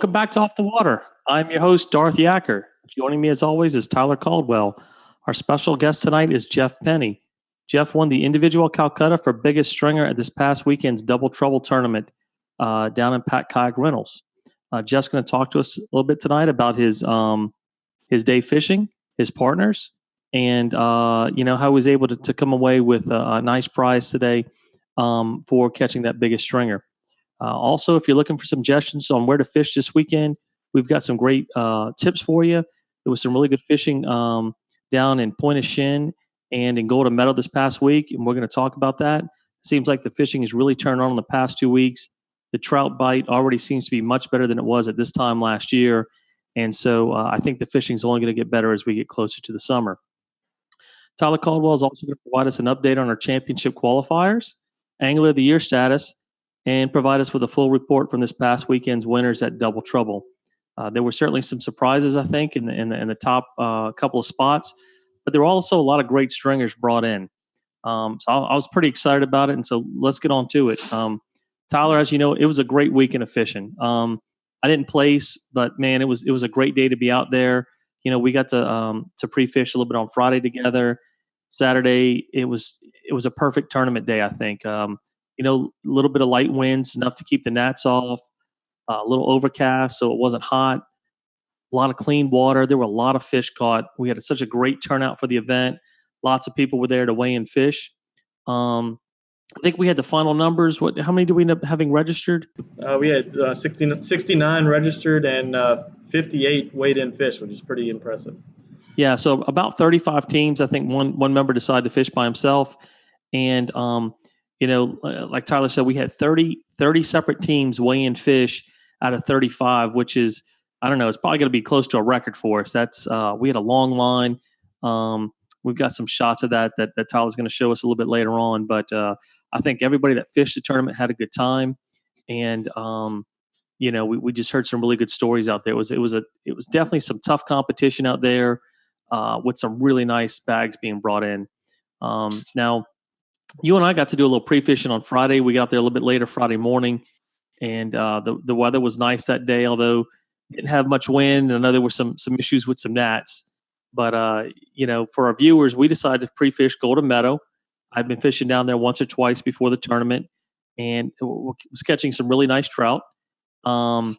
Welcome back to Off the Water. I'm your host, Darth Yacker. Joining me, as always, is Tyler Caldwell. Our special guest tonight is Jeff Penny. Jeff won the individual Calcutta for biggest stringer at this past weekend's Double Trouble tournament down in Pat Kayak Rentals. Jeff's going to talk to us a little bit tonight about his day fishing, his partners, and how he was able to come away with a nice prize today for catching that biggest stringer. Also, if you're looking for suggestions on where to fish this weekend, we've got some great tips for you. There was some really good fishing down in Point of Shin and in Golden Meadow this past week, and we're going to talk about that. Seems like the fishing has really turned on in the past 2 weeks. The trout bite already seems to be much better than it was at this time last year, and so I think the fishing is only going to get better as we get closer to the summer. Tyler Caldwell is also going to provide us an update on our championship qualifiers, Angler of the Year status, and provide us with a full report from this past weekend's winners at Double Trouble. There were certainly some surprises, I think, in the top couple of spots, but there were also a lot of great stringers brought in. So I was pretty excited about it, and so let's get on to it. Tyler, as you know, it was a great weekend of fishing. I didn't place, but man, it was a great day to be out there. We got to pre-fish a little bit on Friday together. Saturday, it was a perfect tournament day, I think. A little bit of light winds, enough to keep the gnats off, a little overcast, so it wasn't hot, a lot of clean water. There were a lot of fish caught. We had such a great turnout for the event. Lots of people were there to weigh in fish. I think we had the final numbers. How many did we end up having registered? We had 69 registered and 58 weighed-in fish, which is pretty impressive. Yeah, so about 35 teams. I think one member decided to fish by himself. And like Tyler said, we had 30 separate teams weigh in fish out of 35, which is, I don't know, it's probably going to be close to a record for us. That's we had a long line. We've got some shots of that Tyler's going to show us a little bit later on. But I think everybody that fished the tournament had a good time, and we just heard some really good stories out there. It was definitely some tough competition out there with some really nice bags being brought in. Now, you and I got to do a little pre-fishing on Friday. We got there a little bit later Friday morning, and the weather was nice that day, although it didn't have much wind. I know there were some issues with some gnats. But, for our viewers, we decided to pre-fish Golden Meadow. I'd been fishing down there once or twice before the tournament and was catching some really nice trout. Now,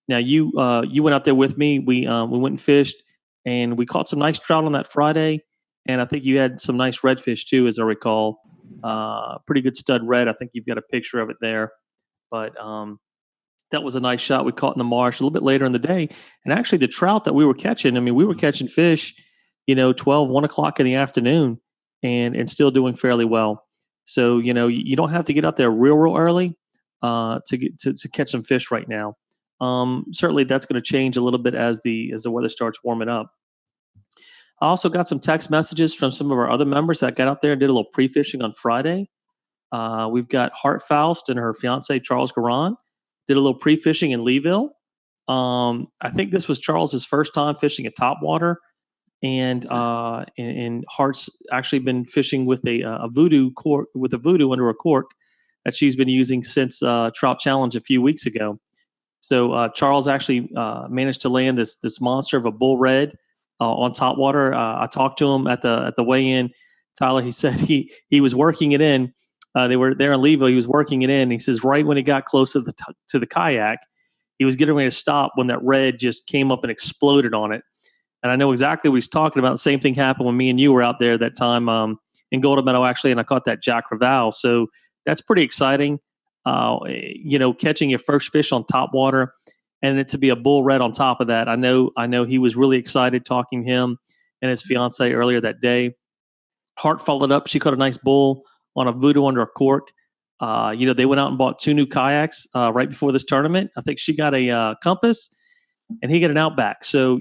you went out there with me. We went and fished, and we caught some nice trout on that Friday. And I think you had some nice redfish, too, as I recall. Pretty good stud red. I think you've got a picture of it there. But that was a nice shot we caught in the marsh a little bit later in the day. And actually the trout that we were catching, we were catching fish, 12, 1 o'clock in the afternoon and still doing fairly well. So, you don't have to get out there real early to catch some fish right now. Certainly that's going to change a little bit as the weather starts warming up. I also got some text messages from some of our other members that got out there and did a little pre-fishing on Friday. We've got Hart Faust and her fiance, Charles Garan, did a little pre-fishing in Leeville. I think this was Charles's first time fishing at topwater, and Hart's actually been fishing with a voodoo cork, with a voodoo under a cork that she's been using since Trout Challenge a few weeks ago. So Charles actually managed to land this monster of a bull red on topwater. I talked to him at the weigh-in. Tyler, he said he was working it in. They were there in Leeville. He was working it in. He says right when he got close to the kayak, he was getting ready to stop when that red just came up and exploded on it. And I know exactly what he's talking about. The same thing happened when me and you were out there that time in Golden Meadow, actually, and I caught that Jack Crevalle. So that's pretty exciting. Catching your first fish on topwater, and it to be a bull red on top of that. I know he was really excited talking to him and his fiance earlier that day. Hart followed up. She caught a nice bull on a voodoo under a cork. They went out and bought 2 new kayaks right before this tournament. I think she got a Compass and he got an Outback. So,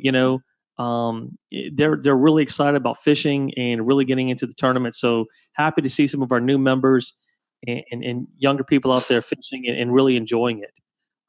they're really excited about fishing and really getting into the tournament. So happy to see some of our new members and younger people out there fishing and really enjoying it.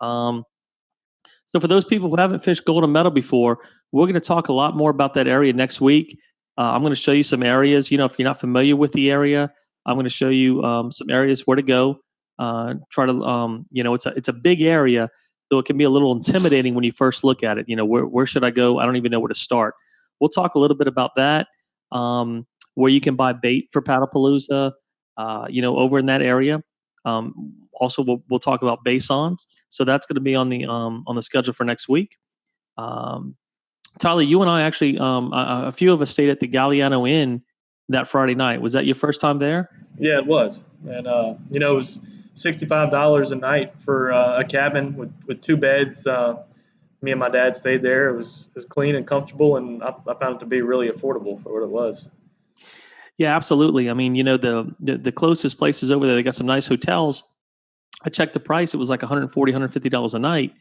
So for those people who haven't fished Golden Meadow before, we're going to talk a lot more about that area next week. I'm going to show you some areas. If you're not familiar with the area, I'm going to show you some areas where to go. It's a big area, So it can be a little intimidating when you first look at it. Where should I go? I don't even know where to start. We'll talk a little bit about that. Where you can buy bait for Paddlepalooza, over in that area. Also, we'll talk about base-ons. So that's going to be on the schedule for next week. Tyler, you and I actually, a few of us stayed at the Galliano Inn that Friday night. Was that your first time there? Yeah, it was. And, it was $65 a night for a cabin with two beds. Me and my dad stayed there. It was clean and comfortable, and I found it to be really affordable for what it was. Yeah, absolutely. I mean, the closest places over there, they got some nice hotels. I checked the price. It was like $140, $150 a night.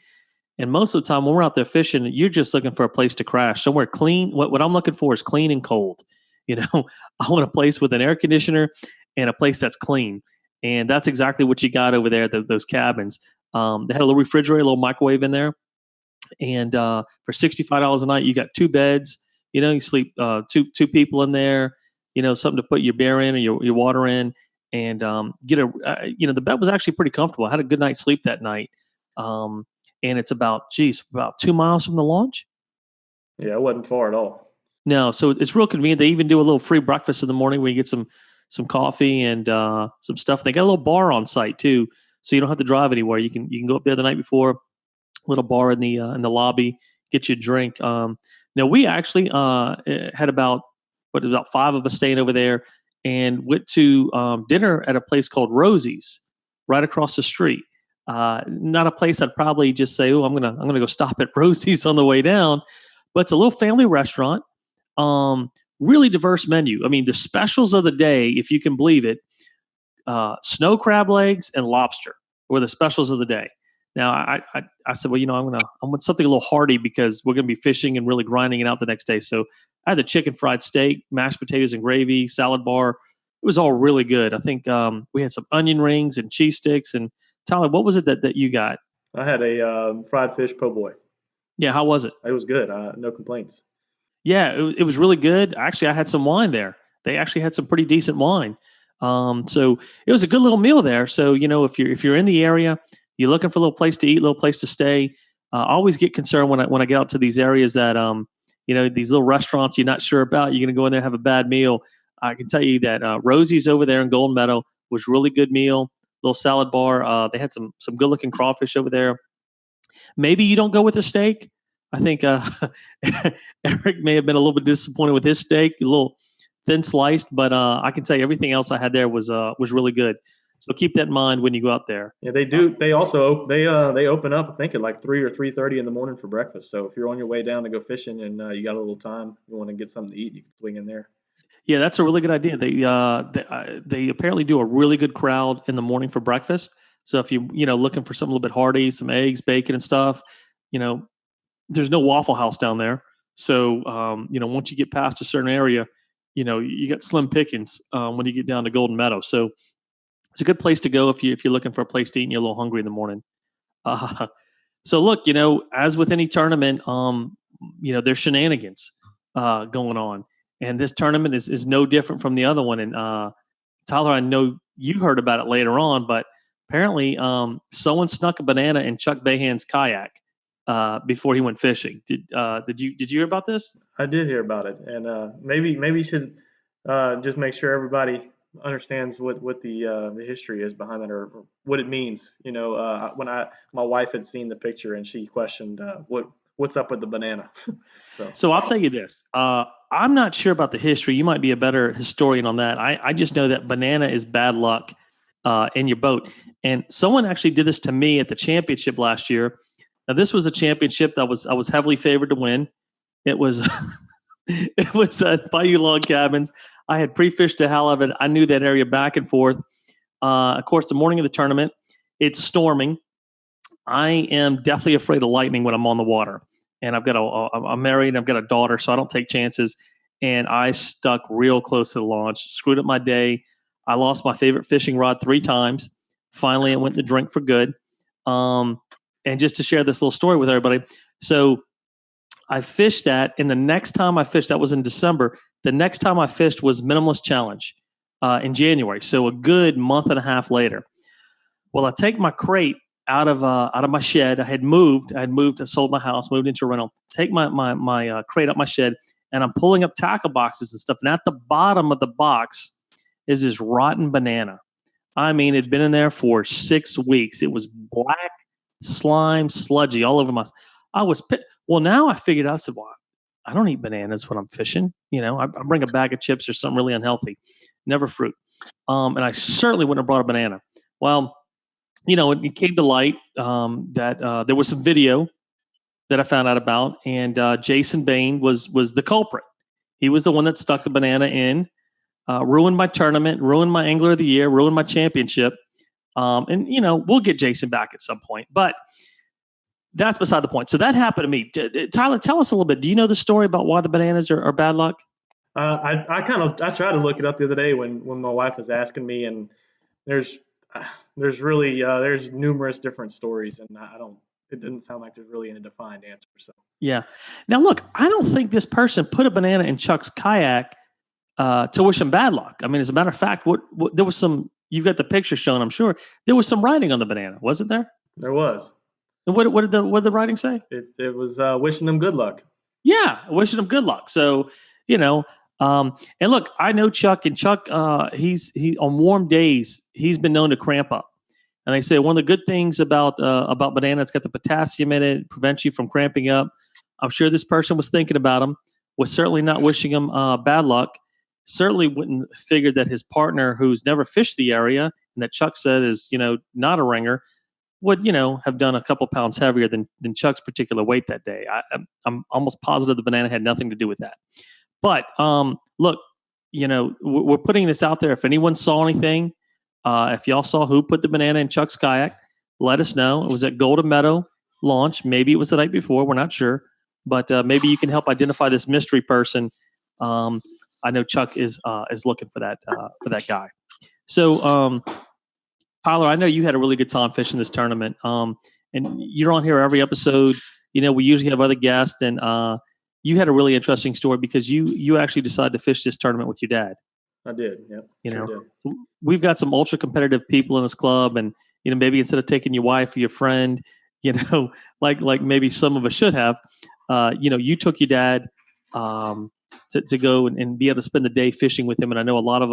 And most of the time when we're out there fishing, you're just looking for a place to crash, somewhere clean. What I'm looking for is clean and cold. I want a place with an air conditioner and a place that's clean. And that's exactly what you got over there at those cabins. They had a little refrigerator, a little microwave in there. And for $65 a night, you got two beds. You sleep two people in there. Something to put your beer in or your water in, and get the bed was actually pretty comfortable. I had a good night's sleep that night. And it's about 2 miles from the launch. Yeah, it wasn't far at all. No, so it's real convenient. They even do a little free breakfast in the morning where you get some coffee and some stuff. They got a little bar on site too, so you don't have to drive anywhere. You can go up there the night before. Little bar in the lobby, get you a drink. Now we actually had about 5 of us staying over there, and went to dinner at a place called Rosie's right across the street. Not a place I'd probably just say, "Oh, I'm gonna go stop at Rosie's on the way down," but it's a little family restaurant. Really diverse menu. I mean, the specials of the day, if you can believe it, snow crab legs and lobster were the specials of the day. Now I said, well, I want something a little hearty because we're going to be fishing and really grinding it out the next day. So I had the chicken fried steak, mashed potatoes and gravy, salad bar. It was all really good. I think we had some onion rings and cheese sticks. And Tyler, what was it that you got? I had a fried fish po' boy. Yeah, how was it? It was good. No complaints. Yeah, it was really good. Actually, I had some wine there. They actually had some pretty decent wine. So it was a good little meal there. So if you're in the area, you're looking for a little place to eat, a little place to stay. I always get concerned when I get out to these areas that these little restaurants you're not sure about. You're going to go in there and have a bad meal. I can tell you that Rosie's over there in Golden Meadow was really good meal. Little salad bar. They had some good looking crawfish over there. Maybe you don't go with the steak. I think Eric may have been a little bit disappointed with his steak, a little thin sliced, but I can tell you everything else I had there was really good. So keep that in mind when you go out there. Yeah, they do. They also they open up, I think, at like 3 or 3:30 in the morning for breakfast. So if you're on your way down to go fishing and you got a little time, you want to get something to eat, you can swing in there. Yeah, that's a really good idea. They apparently do a really good crowd in the morning for breakfast. So if you looking for something a little bit hearty, some eggs, bacon, and stuff, there's no Waffle House down there. So once you get past a certain area, you got slim pickings when you get down to Golden Meadow. So it's a good place to go if you're looking for a place to eat and you're a little hungry in the morning. So look, as with any tournament, there's shenanigans going on, and this tournament is no different from the other one. And Tyler, I know you heard about it later on, but apparently someone snuck a banana in Chuck Bahan's kayak before he went fishing. Did you hear about this? I did hear about it, and maybe you should just make sure everybody understands what the history is behind it or what it means. When my wife had seen the picture and she questioned what's up with the banana. So I'll tell you this. I'm not sure about the history. You might be a better historian on that. I just know that banana is bad luck in your boat. And someone actually did this to me at the championship last year. Now this was a championship that I was heavily favored to win. It was it was at Bayou Log Cabins. I had pre-fished the hell out of it. I knew that area back and forth. Of course, the morning of the tournament, it's storming. I am deathly afraid of lightning when I'm on the water. And I'm married and I've got a daughter, so I don't take chances. And I stuck real close to the launch, screwed up my day. I lost my favorite fishing rod 3 times. Finally, I went to drink for good. And just to share this little story with everybody. So I fished that, and the next time I fished, that was in December. The next time I fished was Minimalist Challenge in January, so a good month and a half later. Well, I take my crate out of my shed. I had moved. I sold my house, moved into a rental. Take my crate up my shed, and I'm pulling up tackle boxes and stuff. And at the bottom of the box is this rotten banana. I mean, it'd been in there for 6 weeks. It was black, slime, sludgy all over my. I was well. Now I figured out. I said, "Well, I don't eat bananas when I'm fishing. I bring a bag of chips or something really unhealthy, never fruit. And I certainly wouldn't have brought a banana. Well, it came to light that there was some video that I found out about, and Jason Bain was the culprit. He was the one that stuck the banana in, ruined my tournament, ruined my Angler of the Year, ruined my championship. And we'll get Jason back at some point, but that's beside the point. So that happened to me. Tyler, tell us a little bit. Do you know the story about why the bananas are bad luck? I tried to look it up the other day when my wife was asking me, and there's really there's numerous different stories, and it didn't sound like there's really any defined answer. So yeah. Now look, I don't think this person put a banana in Chuck's kayak to wish him bad luck. I mean, as a matter of fact, what there was some. You've got the picture shown, I'm sure. There was some writing on the banana, wasn't there? There was. And what did the writing say? It was wishing them good luck. Yeah, wishing them good luck. So, and look, I know Chuck, and Chuck, he on warm days, he's been known to cramp up. And they say one of the good things about banana, it's got the potassium in it, prevents you from cramping up. I'm sure this person was thinking about him, was certainly not wishing him bad luck. Certainly wouldn't figure that his partner, who's never fished the area, and that Chuck said is not a ringer, would have done a couple pounds heavier than Chuck's particular weight that day. I'm almost positive the banana had nothing to do with that. But look, we're putting this out there. If anyone saw anything, if y'all saw who put the banana in Chuck's kayak, let us know. It was at Golden Meadow launch. Maybe it was the night before. We're not sure, but maybe you can help identify this mystery person. I know Chuck is looking for that guy. So, Tyler, I know you had a really good time fishing this tournament. And you're on here every episode. We usually have other guests, and you had a really interesting story because you actually decided to fish this tournament with your dad. I did. Yeah. Sure did. So we've got some ultra competitive people in this club, and maybe instead of taking your wife or your friend, like maybe some of us should have, you took your dad. To go and be able to spend the day fishing with him, and I know a lot of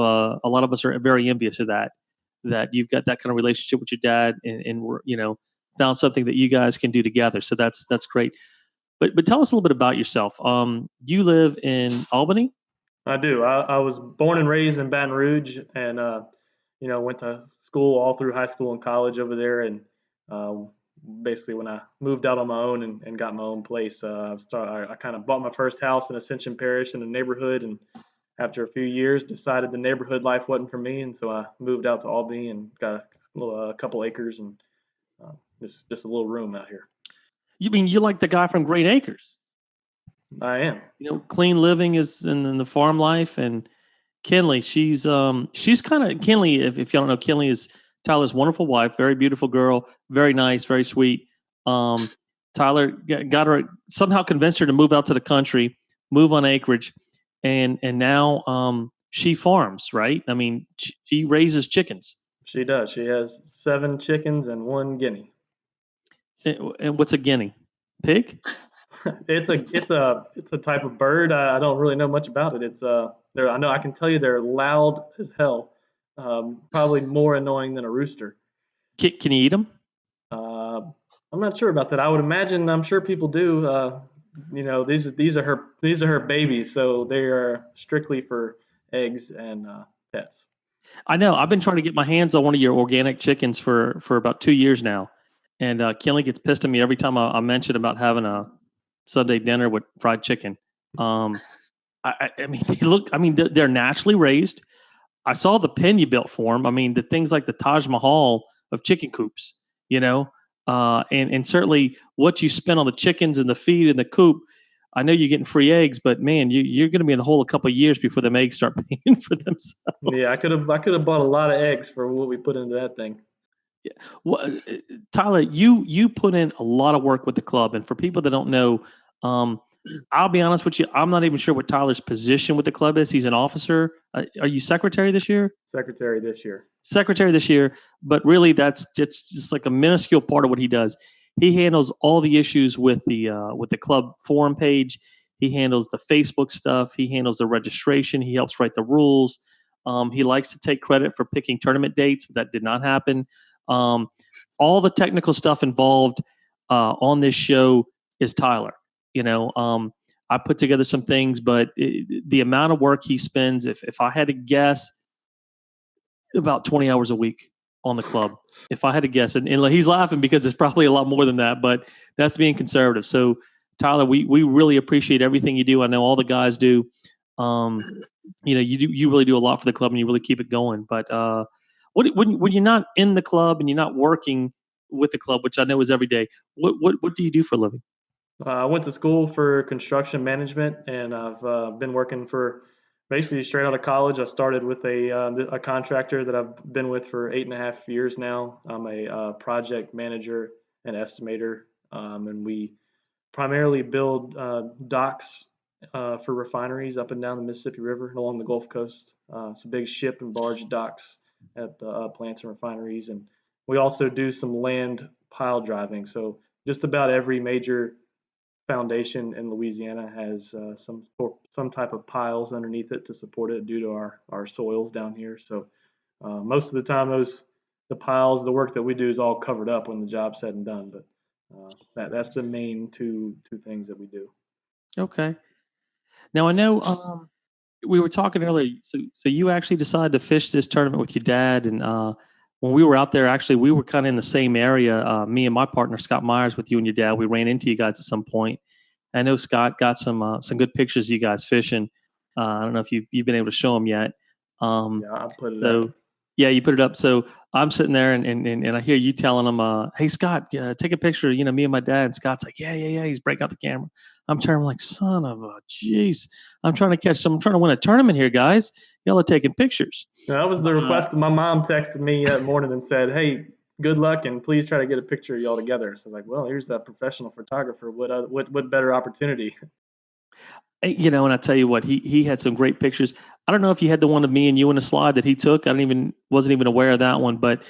us are very envious of that you've got that kind of relationship with your dad, and found something that you guys can do together. So that's great. But tell us a little bit about yourself. You live in Albany? I do. I was born and raised in Baton Rouge, and went to school all through high school and college over there, and basically when I moved out on my own and got my own place, I kind of bought my first house in Ascension Parish in the neighborhood, and after a few years decided the neighborhood life wasn't for me, and so I moved out to Albany and got a couple acres and just a little room out here. You mean you like the guy from Great Acres? I am. Clean living is in the farm life, and Kinley, she's kind of Kinley. If you don't know, Kinley is Tyler's wonderful wife, very beautiful girl, very nice, very sweet. Tyler got her, somehow convinced her to move out to the country, move on acreage, and now she farms, right? I mean, she raises chickens. She does. She has 7 chickens and 1 guinea. And what's a guinea? Pig? It's a type of bird. I don't really know much about it. I can tell you they're loud as hell. Probably more annoying than a rooster. Can you eat them? I'm not sure about that. I would imagine. I'm sure people do. These are her babies, so they are strictly for eggs and pets. I know. I've been trying to get my hands on one of your organic chickens for about 2 years now, and Kelly gets pissed at me every time I mention about having a Sunday dinner with fried chicken. I mean, they're naturally raised. I saw the pen you built for them. I mean, the things like the Taj Mahal of chicken coops, and certainly what you spend on the chickens and the feed and the coop. I know you're getting free eggs, but man, you're going to be in the hole a couple of years before the eggs start paying for themselves. Yeah, I could have bought a lot of eggs for what we put into that thing. Yeah. Well, Tyler, you put in a lot of work with the club, and for people that don't know, I'll be honest with you. I'm not even sure what Tyler's position with the club is. He's an officer. Are you secretary this year? Secretary this year. Secretary this year, but really that's just like a minuscule part of what he does. He handles all the issues with the club forum page. He handles the Facebook stuff. He handles the registration. He helps write the rules. He likes to take credit for picking tournament dates. But that did not happen. Um, all the technical stuff involved on this show is Tyler. I put together some things, but the amount of work he spends, if I had to guess, about 20 hours a week on the club. If I had to guess, and he's laughing because it's probably a lot more than that, but that's being conservative. So, Tyler, we really appreciate everything you do. I know all the guys do. You really do a lot for the club, and you really keep it going. But when you're not in the club and you're not working with the club, which I know is every day, what do you do for a living? I went to school for construction management, and I've been working for basically straight out of college. I started with a contractor that I've been with for 8.5 years now. I'm a project manager and estimator, and we primarily build docks for refineries up and down the Mississippi River and along the Gulf Coast. So big ship and barge docks at the plants and refineries, and we also do some land pile driving. So just about every major foundation in Louisiana has some type of piles underneath it to support it due to our soils down here. So most of the time, the piles, the work that we do is all covered up when the job's said and done. But that's the main two things that we do. Okay. Now I know we were talking earlier. So you actually decided to fish this tournament with your dad, and when we were out there, actually we were kind of in the same area. Me and my partner Scott Myers, with you and your dad, we ran into you guys at some point. I know Scott got some good pictures of you guys fishing. I don't know if you've been able to show them yet. Yeah, I put it up. Yeah, you put it up. So I'm sitting there and I hear you telling him, "Hey Scott, take a picture." Me and my dad. And Scott's like, "Yeah." He's breaking out the camera. I'm turning like, "Son of a jeez!" I'm trying to catch some. I'm trying to win a tournament here, guys. Y'all are taking pictures. That was the request. My mom texted me that morning and said, "Hey, good luck and please try to get a picture of y'all together." So I was like, "Well, here's that professional photographer. What better opportunity?" And I tell you what, he had some great pictures. I don't know if you had the one of me and you in a slide that he took. Wasn't even aware of that one. But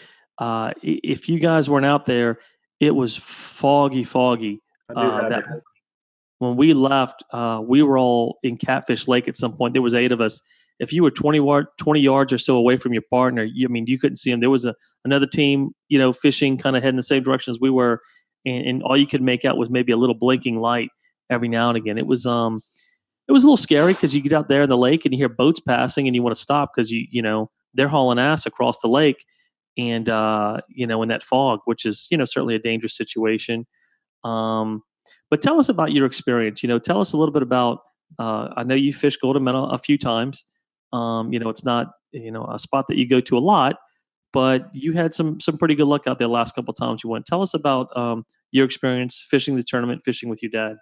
if you guys weren't out there, it was foggy. I do have That it. when we left, we were all in Catfish Lake at some point. There was 8 of us. If you were 20 yards or so away from your partner, you couldn't see them. There was another team, fishing kind of heading the same direction as we were, and all you could make out was maybe a little blinking light every now and again. It was a little scary because you get out there in the lake and you hear boats passing and you want to stop because they're hauling ass across the lake, and in that fog, which is certainly a dangerous situation. But tell us about your experience. Tell us a little bit about. I know you fished Golden Medal a few times. It's not a spot that you go to a lot, but you had some pretty good luck out there last couple of times you went. Tell us about your experience fishing the tournament, fishing with your dad.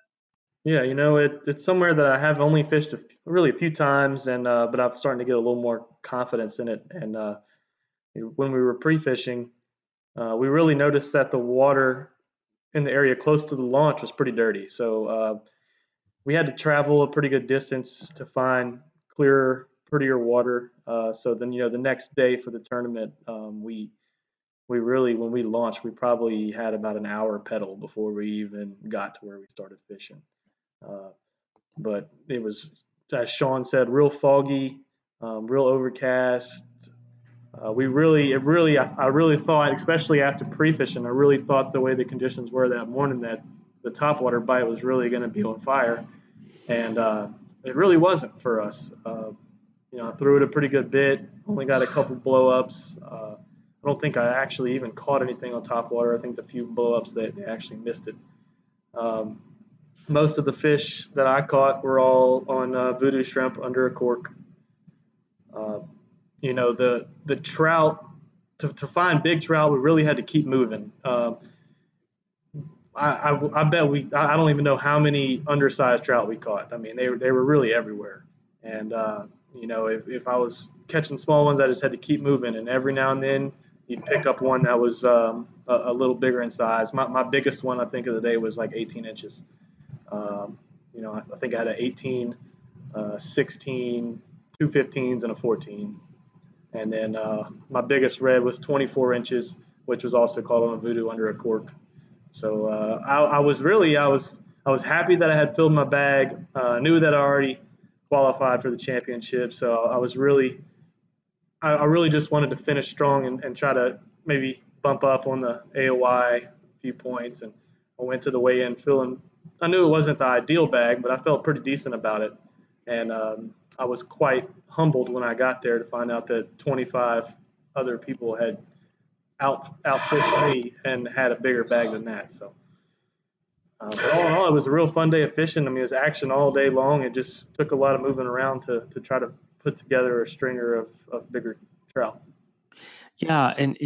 Yeah, it's somewhere that I have only fished really a few times, and but I'm starting to get a little more confidence in it. And when we were pre-fishing, we really noticed that the water in the area close to the launch was pretty dirty. So we had to travel a pretty good distance to find clearer, prettier water. So then, the next day for the tournament, we really, when we launched, we probably had about an hour pedal before we even got to where we started fishing. Uh, but it was, as Sean said, real foggy, real overcast. I really thought, especially after pre-fishing, I really thought the way the conditions were that morning that the topwater bite was really going to be on fire, and it really wasn't for us. I threw it a pretty good bit, only got a couple blow-ups. I don't think I actually even caught anything on topwater. I think the few blow-ups that they actually missed it. Um, Most of the fish that I caught were all on voodoo shrimp under a cork. Uh, the trout, to find big trout, we really had to keep moving. I bet I don't even know how many undersized trout we caught. I mean, they were really everywhere. And if I was catching small ones, I just had to keep moving. And every now and then, you'd pick up one that was a little bigger in size. My biggest one I think of the day was like 18 inches. Um, I think I had an 18, 16, two 15s, and a 14. And then my biggest red was 24 inches, which was also called on a voodoo under a cork. So I was happy that I had filled my bag. Knew that I already qualified for the championship. So I really just wanted to finish strong and try to maybe bump up on the AOY a few points. And I went to the weigh-in feeling, I knew it wasn't the ideal bag, but I felt pretty decent about it. And I was quite humbled when I got there to find out that 25 other people had outfished me and had a bigger bag than that. So, but all in all, it was a real fun day of fishing. I mean, it was action all day long. It just took a lot of moving around to try to put together a stringer of bigger trout. Yeah, and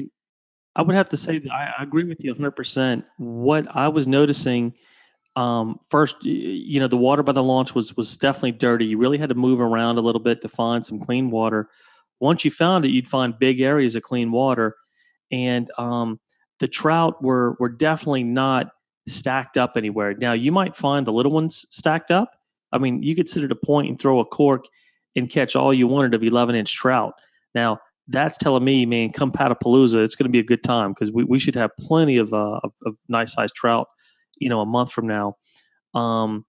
I would have to say that I agree with you 100%. What I was noticing, first, the water by the launch was definitely dirty. You really had to move around a little bit to find some clean water. Once you found it, you'd find big areas of clean water, and the trout were definitely not stacked up anywhere. Now you might find the little ones stacked up. I mean, you could sit at a point and throw a cork and catch all you wanted of 11-inch trout. Now that's telling me, man, come Patapalooza, it's going to be a good time because we should have plenty of nice sized trout, a month from now. Um,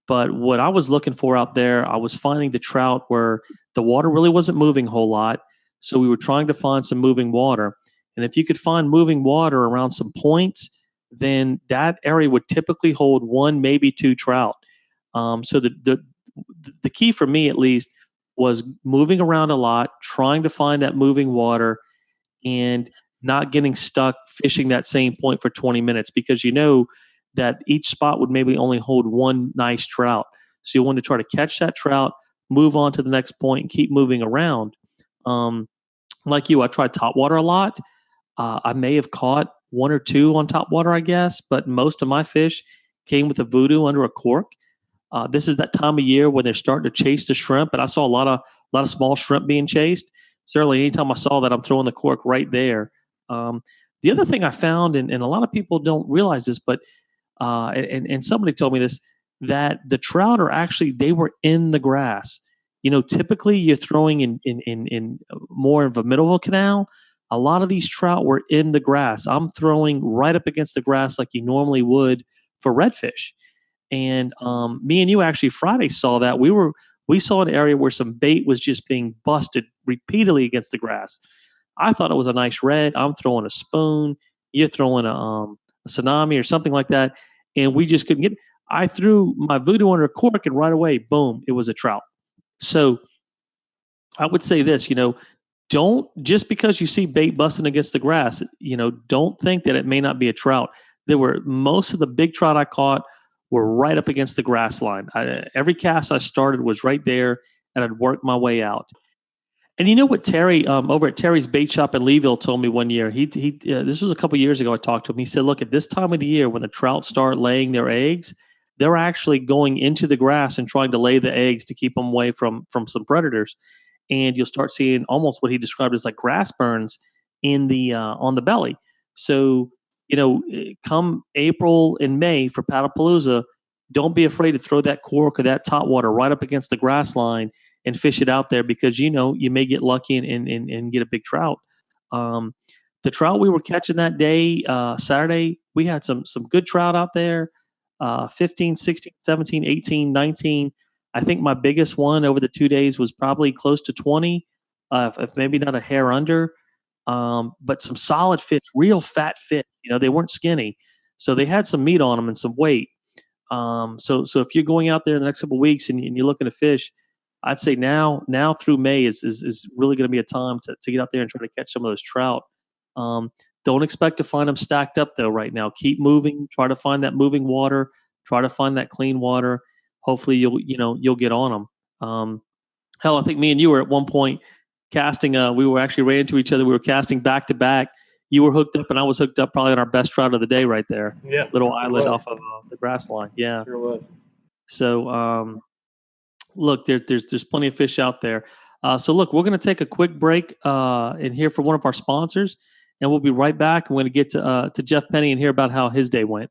but what I was looking for out there, I was finding the trout where the water really wasn't moving a whole lot. So we were trying to find some moving water. And if you could find moving water around some points, then that area would typically hold one, maybe two trout. So the key for me, at least, was moving around a lot, trying to find that moving water, and not getting stuck fishing that same point for 20 minutes because that each spot would maybe only hold one nice trout. So you want to try to catch that trout, move on to the next point, and keep moving around. Like you, I tried top water a lot. I may have caught one or two on top water, I guess, but most of my fish came with a voodoo under a cork. This is that time of year when they're starting to chase the shrimp, and I saw a lot of small shrimp being chased. Certainly, anytime I saw that, I'm throwing the cork right there. Um, the other thing I found, and a lot of people don't realize this, but and somebody told me this, that the trout are actually, they were in the grass. Typically you're throwing in more of a middle of a canal. A lot of these trout were in the grass. I'm throwing right up against the grass like you normally would for redfish. And me and you actually Friday saw that. We saw an area where some bait was just being busted repeatedly against the grass. I thought it was a nice red. I'm throwing a spoon. You're throwing a tsunami or something like that, and we just couldn't get. I threw my voodoo under a cork, and right away, boom, it was a trout. So I would say this, don't, just because you see bait busting against the grass, don't think that it may not be a trout. Most of the big trout I caught were right up against the grass line. Every cast I started was right there, and I'd worked my way out. And you know what Terry over at Terry's Bait Shop in Leeville told me one year? He this was a couple years ago. I talked to him. He said, "Look, at this time of the year when the trout start laying their eggs, they're actually going into the grass and trying to lay the eggs to keep them away from some predators. And you'll start seeing almost what he described as like grass burns in the on the belly. So come April and May for Paddlepalooza, don't be afraid to throw that cork or that top water right up against the grass line and fish it out there because you may get lucky and get a big trout. Um, the trout we were catching that day, Saturday, we had some good trout out there, 15, 16, 17, 18, 19. I think my biggest one over the 2 days was probably close to 20, if maybe not a hair under. But some solid fish, real fat fish. They weren't skinny, so they had some meat on them and some weight. So if you're going out there in the next couple of weeks and you're looking to fish, I'd say now through May is really going to be a time to get out there and try to catch some of those trout. Um, don't expect to find them stacked up though right now. Keep moving. Try to find that moving water. Try to find that clean water. Hopefully you'll get on them. Hell, I think me and you were at one point casting. We were actually ran into each other. We were casting back to back. You were hooked up and I was hooked up, probably on our best trout of the day right there. Yeah, Little island off of the grass line. Yeah. sure was. So look, there's plenty of fish out there. So look, we're going to take a quick break and hear from one of our sponsors, and we'll be right back. I'm going to get to Jeff Penny and hear about how his day went.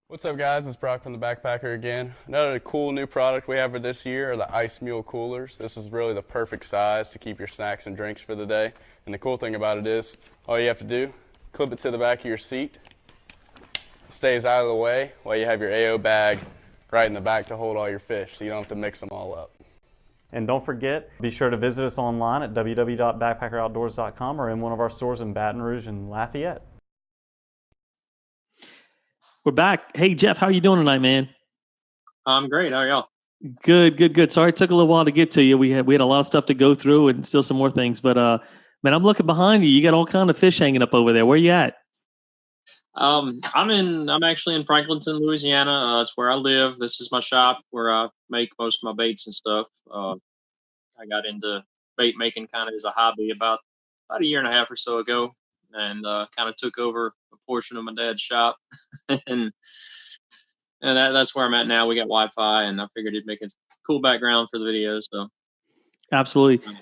What's up, guys? It's Brock from the Backpacker again. Another cool new product we have for this year are the Ice Mule coolers. This is really the perfect size to keep your snacks and drinks for the day. And the cool thing about it is, all you have to do, clip it to the back of your seat. It stays out of the way while you have your AO bag right in the back to hold all your fish, so you don't have to mix them all up. And don't forget, be sure to visit us online at www.backpackeroutdoors.com or in one of our stores in Baton Rouge and Lafayette. We're back. Hey, Jeff, how are you doing tonight, man? I'm great. How are y'all? Good. Sorry it took a little while to get to you. We had a lot of stuff to go through and still some more things. But man, I'm looking behind you. You got all kind of fish hanging up over there. Where you at? I'm actually in Franklinton, Louisiana. It's where I live. This is my shop where I make most of my baits and stuff. I got into bait making kind of as a hobby about a year and a half or so ago, and kind of took over a portion of my dad's shop, and that's where I'm at now. We got Wi-Fi, and I figured it'd make a cool background for the video. So Absolutely.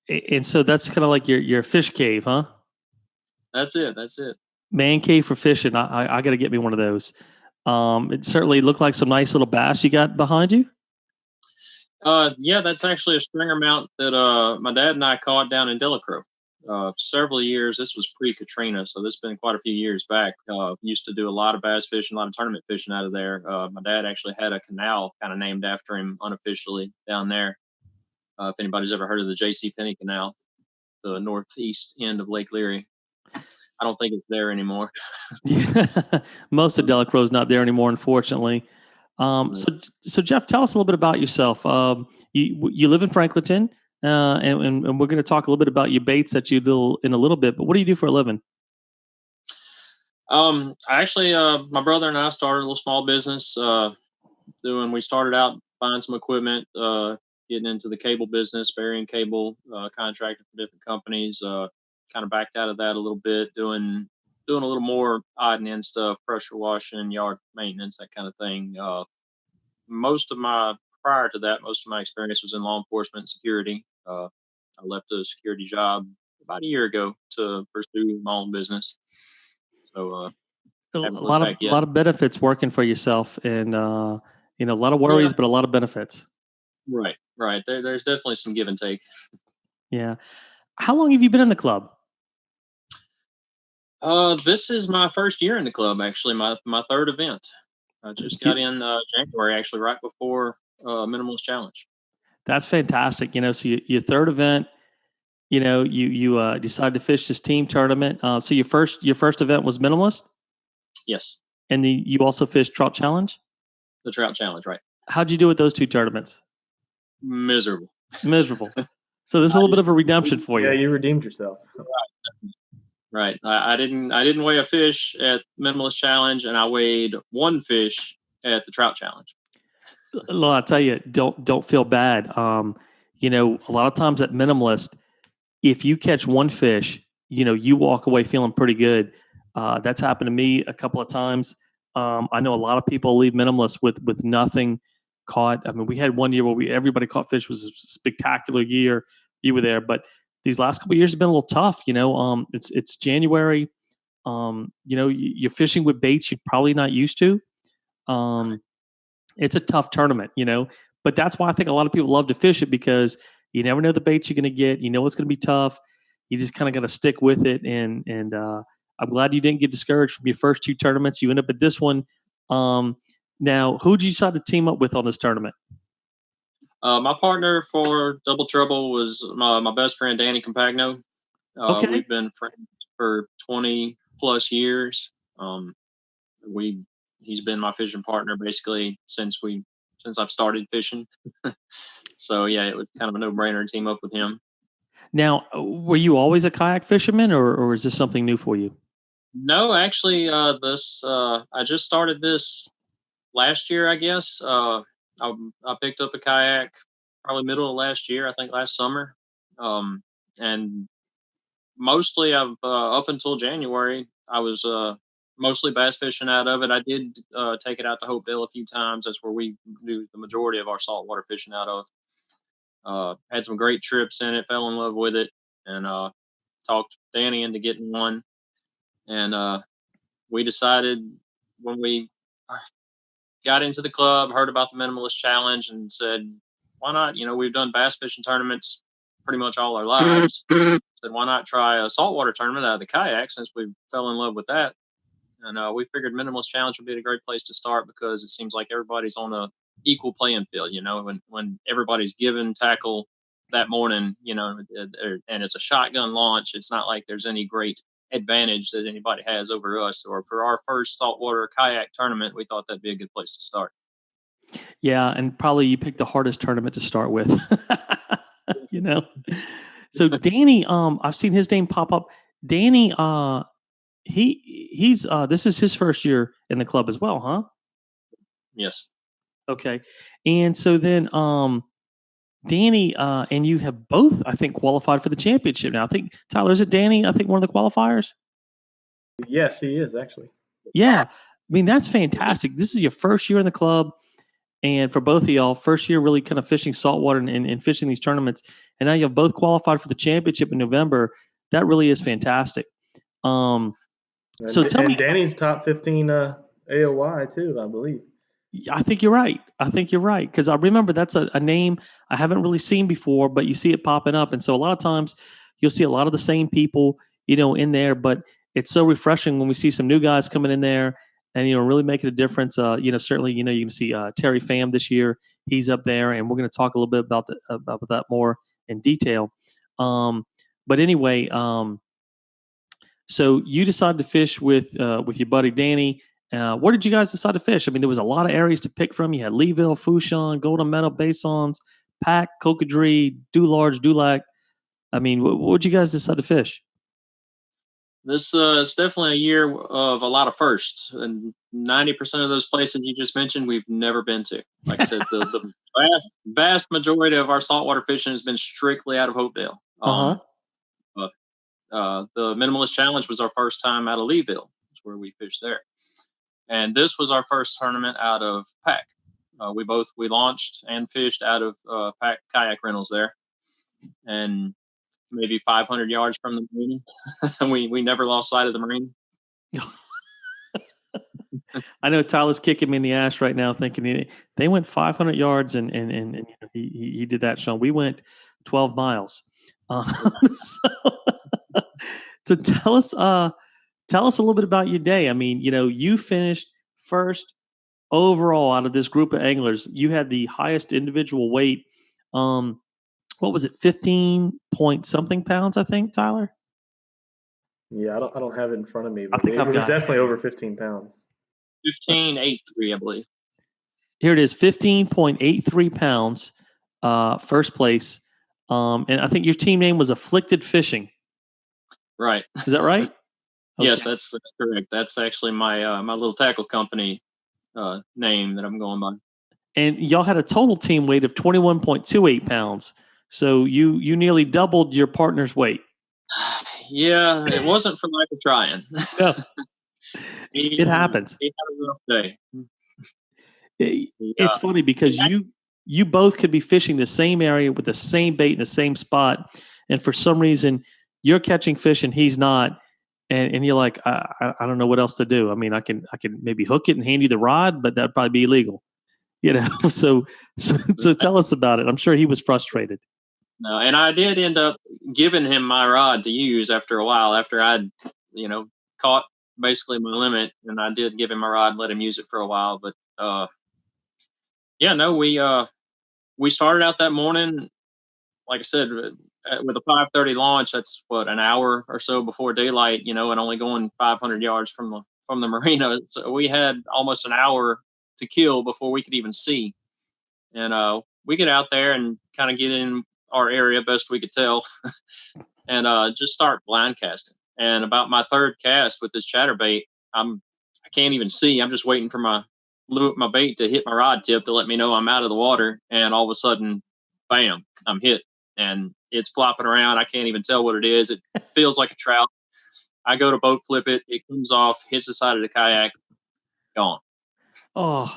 And so that's kind of like your fish cave, huh? that's it. Man cave for fishing. I got to get me one of those. It certainly looked like some nice little bass you got behind you. Yeah, that's actually a stringer mount that my dad and I caught down in Delacroix. Several years. This was pre-Katrina, so this has been quite a few years back. Used to do a lot of bass fishing, a lot of tournament fishing out of there. My dad actually had a canal kind of named after him unofficially down there. If anybody's ever heard of the J.C. Penney Canal, the northeast end of Lake Leary. I don't think it's there anymore. Most of Delacroix's not there anymore, unfortunately. So Jeff, tell us a little bit about yourself. You live in Franklinton, and we're going to talk a little bit about your baits that you do in a little bit. But what do you do for a living? Actually, my brother and I started a little small business. We started out buying some equipment, getting into the cable business, burying cable, contracting for different companies. Kind of backed out of that a little bit, doing a little more odd and end stuff, pressure washing, yard maintenance, that kind of thing. Prior to that, most of my experience was in law enforcement and security. I left a security job about a year ago to pursue my own business. So a lot of benefits working for yourself, and a lot of worries, but a lot of benefits. Right. There's definitely some give and take. Yeah. How long have you been in the club? This is my first year in the club, actually, my third event. I just got in January, actually, right before Minimalist Challenge. That's fantastic. So your third event, you decided to fish this team tournament. So your first event was Minimalist? Yes. And you also fished Trout Challenge? The Trout Challenge, right. How'd you do with those two tournaments? Miserable. So this is a little bit of a redemption for you. Yeah, you redeemed yourself. Right. I didn't weigh a fish at Minimalist Challenge, and I weighed one fish at the Trout Challenge. Well, I'll tell you, don't feel bad. A lot of times at Minimalist, if you catch one fish, you walk away feeling pretty good. That's happened to me a couple of times. I know a lot of people leave Minimalist with nothing caught. I mean, we had one year where everybody caught fish. It was a spectacular year. You were there, but these last couple of years have been a little tough. It's January. You're fishing with baits you're probably not used to. It's a tough tournament, but that's why I think a lot of people love to fish it, because you never know the baits you're going to get. You know it's going to be tough. You just kind of got to stick with it. And I'm glad you didn't get discouraged from your first two tournaments. You end up at this one. Now, who did you decide to team up with on this tournament? My partner for Double Trouble was my best friend, Danny Compagno. Okay. We've been friends for 20 plus years. He's been my fishing partner basically since I've started fishing. So yeah, it was kind of a no-brainer to team up with him. Now, were you always a kayak fisherman, or is this something new for you? No, actually, I just started this last year, I guess. I picked up a kayak probably middle of last year, I think last summer. And mostly I've up until January, I was mostly bass fishing out of it. I did take it out to Hopedale a few times. That's where we do the majority of our saltwater fishing out of. Had some great trips in it, fell in love with it, and talked Danny into getting one. And we decided when got into the club, heard about the Minimalist Challenge, and said, why not? We've done bass fishing tournaments pretty much all our lives. Said, why not try a saltwater tournament out of the kayak, since we fell in love with that? And we figured Minimalist Challenge would be a great place to start, because it seems like everybody's on a equal playing field. When everybody's given tackle that morning, and it's a shotgun launch, it's not like there's any great advantage that anybody has over us. Or for our first saltwater kayak tournament, we thought that'd be a good place to start. Yeah, and probably you picked the hardest tournament to start with. So Danny, I've seen his name pop up. Danny, he's this is his first year in the club as well, huh? Yes. Okay. And so then Danny and you have both, I think, qualified for the championship now. I think, Tyler, is it Danny? I think one of the qualifiers? Yes, he is actually. Yeah. I mean, that's fantastic. This is your first year in the club. And for both of y'all, first year really kind of fishing saltwater and fishing these tournaments. And now you have both qualified for the championship in November. That really is fantastic. So tell me. Danny's top 15 AOY too, I believe. I think you're right. Because I remember that's a name I haven't really seen before, but you see it popping up. And so a lot of times you'll see a lot of the same people, in there. But it's so refreshing when we see some new guys coming in there and, really making a difference. Certainly, you can see Terry Pham this year. He's up there, and we're going to talk a little bit about that more in detail. But anyway, so you decided to fish with your buddy Danny. Where did you guys decide to fish? I mean, there was a lot of areas to pick from. You had Leeville, Fouchon, Golden Meadow, Basons, Pack, Cocodrie, Dularge, Dulac. I mean, what would you guys decide to fish? This is definitely a year of a lot of firsts, and 90% of those places you just mentioned, we've never been to. Like I said, the vast majority of our saltwater fishing has been strictly out of Hopedale. The Minimalist Challenge was our first time out of Leeville. That's where we fished there. And this was our first tournament out of Pack. We launched and fished out of Pack kayak rentals there, and maybe 500 yards from the marina. we never lost sight of the marina. I know Tyler's kicking me in the ass right now, thinking they went 500 yards and he did that, Sean. We went 12 miles. So tell us a little bit about your day. I mean, you finished first overall out of this group of anglers. You had the highest individual weight. What was it? 15 point something pounds, I think, Tyler? Yeah, I don't have it in front of me, but I think it was definitely over 15 pounds. 15.83, I believe. Here it is, 15.83 pounds, first place. And I think your team name was Afflicted Fishing. Right. Is that right? Okay. Yes, that's correct. That's actually my my little tackle company name that I'm going by. And y'all had a total team weight of 21.28 pounds. So you nearly doubled your partner's weight. Yeah, it wasn't for lack of trying. No. It happens. He had a rough day. It's funny because you both could be fishing the same area with the same bait in the same spot, and for some reason you're catching fish and he's not, and you're like, I don't know what else to do. I mean, I can maybe hook it and hand you the rod, but that'd probably be illegal, So tell us about it. I'm sure he was frustrated. No, and I did end up giving him my rod to use after a while, after I'd caught basically my limit, and I did give him my rod and let him use it for a while. But we started out that morning, like I said, with a 5:30 launch. That's an hour or so before daylight, and only going 500 yards from the marina. So we had almost an hour to kill before we could even see. And we get out there and kind of get in our area best we could tell, and just start blind casting. And about my third cast with this chatterbait, I can't even see. I'm just waiting for my bait to hit my rod tip to let me know I'm out of the water. And all of a sudden, bam, I'm hit, and it's flopping around. I can't even tell what it is. It feels like a trout. I go to boat flip it. It comes off, hits the side of the kayak, gone. Oh,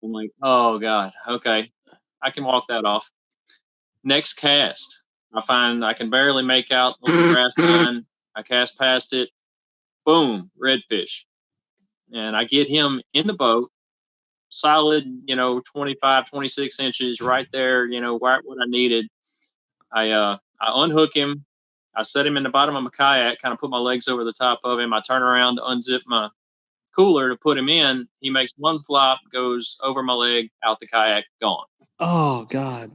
I'm like, oh God, okay, I can walk that off. Next cast, I find I can barely make out on the grass line. I cast past it. Boom, redfish. and I get him in the boat, solid, 25, 26 inches right there, right what I needed. I unhook him. I set him in the bottom of my kayak, kind of put my legs over the top of him. I turn around to unzip my cooler to put him in. He makes one flop, goes over my leg, out the kayak, gone. Oh God.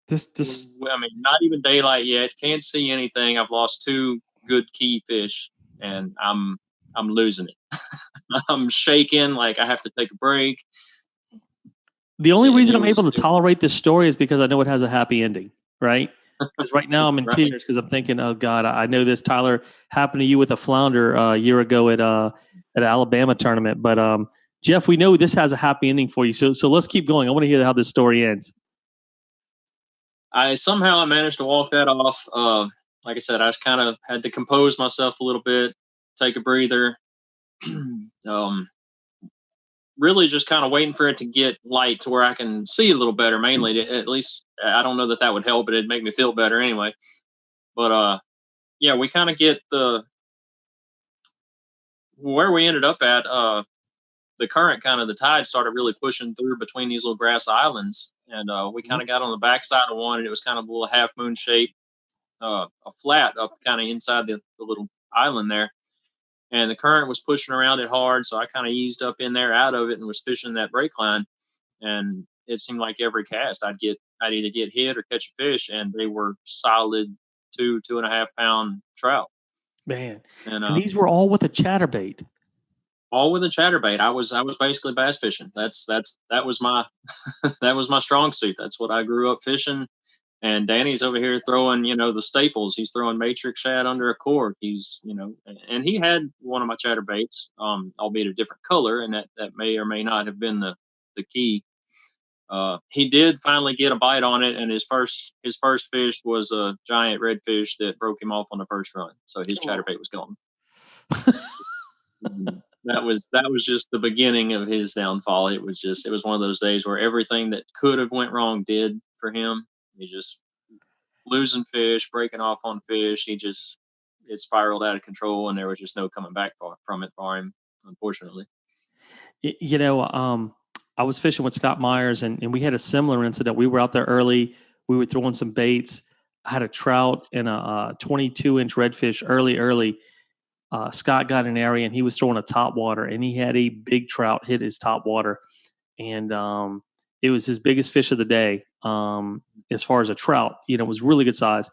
This I mean, not even daylight yet. Can't see anything. I've lost 2 good key fish, and I'm losing it. I'm shaking like I have to take a break. The only reason I'm able to tolerate this story is because I know it has a happy ending, right? Because right now I'm in tears because I'm thinking, oh God, I know this, Tyler, happened to you with a flounder a year ago at an Alabama tournament. But Jeff, we know this has a happy ending for you. So let's keep going. I want to hear how this story ends. I managed to walk that off. Like I said, I just kind of had to compose myself a little bit, take a breather. Really just kind of waiting for it to get light to where I can see a little better, mainly. At least I don't know that would help, but it'd make me feel better anyway. But yeah, we kind of get where we ended up at. The current, kind of the tide, started really pushing through between these little grass islands, and we kind of got on the backside of one, and it was kind of a little half moon shape, a flat up kind of inside the little island there. And the current was pushing around it hard, so I kind of eased up in there out of it and was fishing that break line. And it seemed like every cast I'd either get hit or catch a fish, and they were solid 2.5 pound trout. Man, and these were all with a chatterbait. All with a chatterbait. I was basically bass fishing. That was my that was my strong suit. That's what I grew up fishing. And Danny's over here throwing, the staples. He's throwing matrix shad under a cork. He's, and he had one of my chatterbaits, albeit a different color, and that may or may not have been the key. He did finally get a bite on it, and his first fish was a giant redfish that broke him off on the first run. So his chatterbait was gone. That was just the beginning of his downfall. It was one of those days where everything that could have went wrong did for him. He just losing fish, breaking off on fish. It spiraled out of control, and there was just no coming back from it for him, unfortunately. I was fishing with Scott Myers, and we had a similar incident. We were out there early. We were throwing some baits. I had a trout and a 22-inch redfish early. Scott got an area, and he was throwing a top water, and he had a big trout hit his top water. And it was his biggest fish of the day as far as a trout. It was really good size.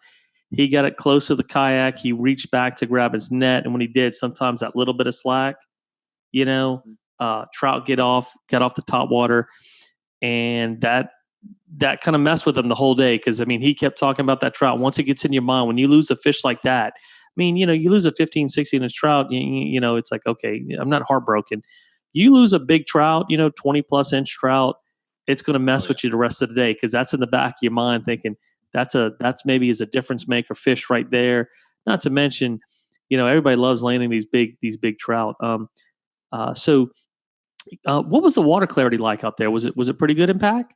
He got it close to the kayak. He reached back to grab his net, and when he did, sometimes that little bit of slack, trout got off the top water, and that kind of messed with him the whole day because, he kept talking about that trout. Once it gets in your mind, when you lose a fish like that, you lose a 15, 16-inch trout, it's like, okay, I'm not heartbroken. You lose a big trout, 20-plus inch trout, it's going to mess with you the rest of the day because that's in the back of your mind thinking that's maybe is a difference maker fish right there. Not to mention, everybody loves landing these big trout. So what was the water clarity like out there? Was it pretty good in Pack?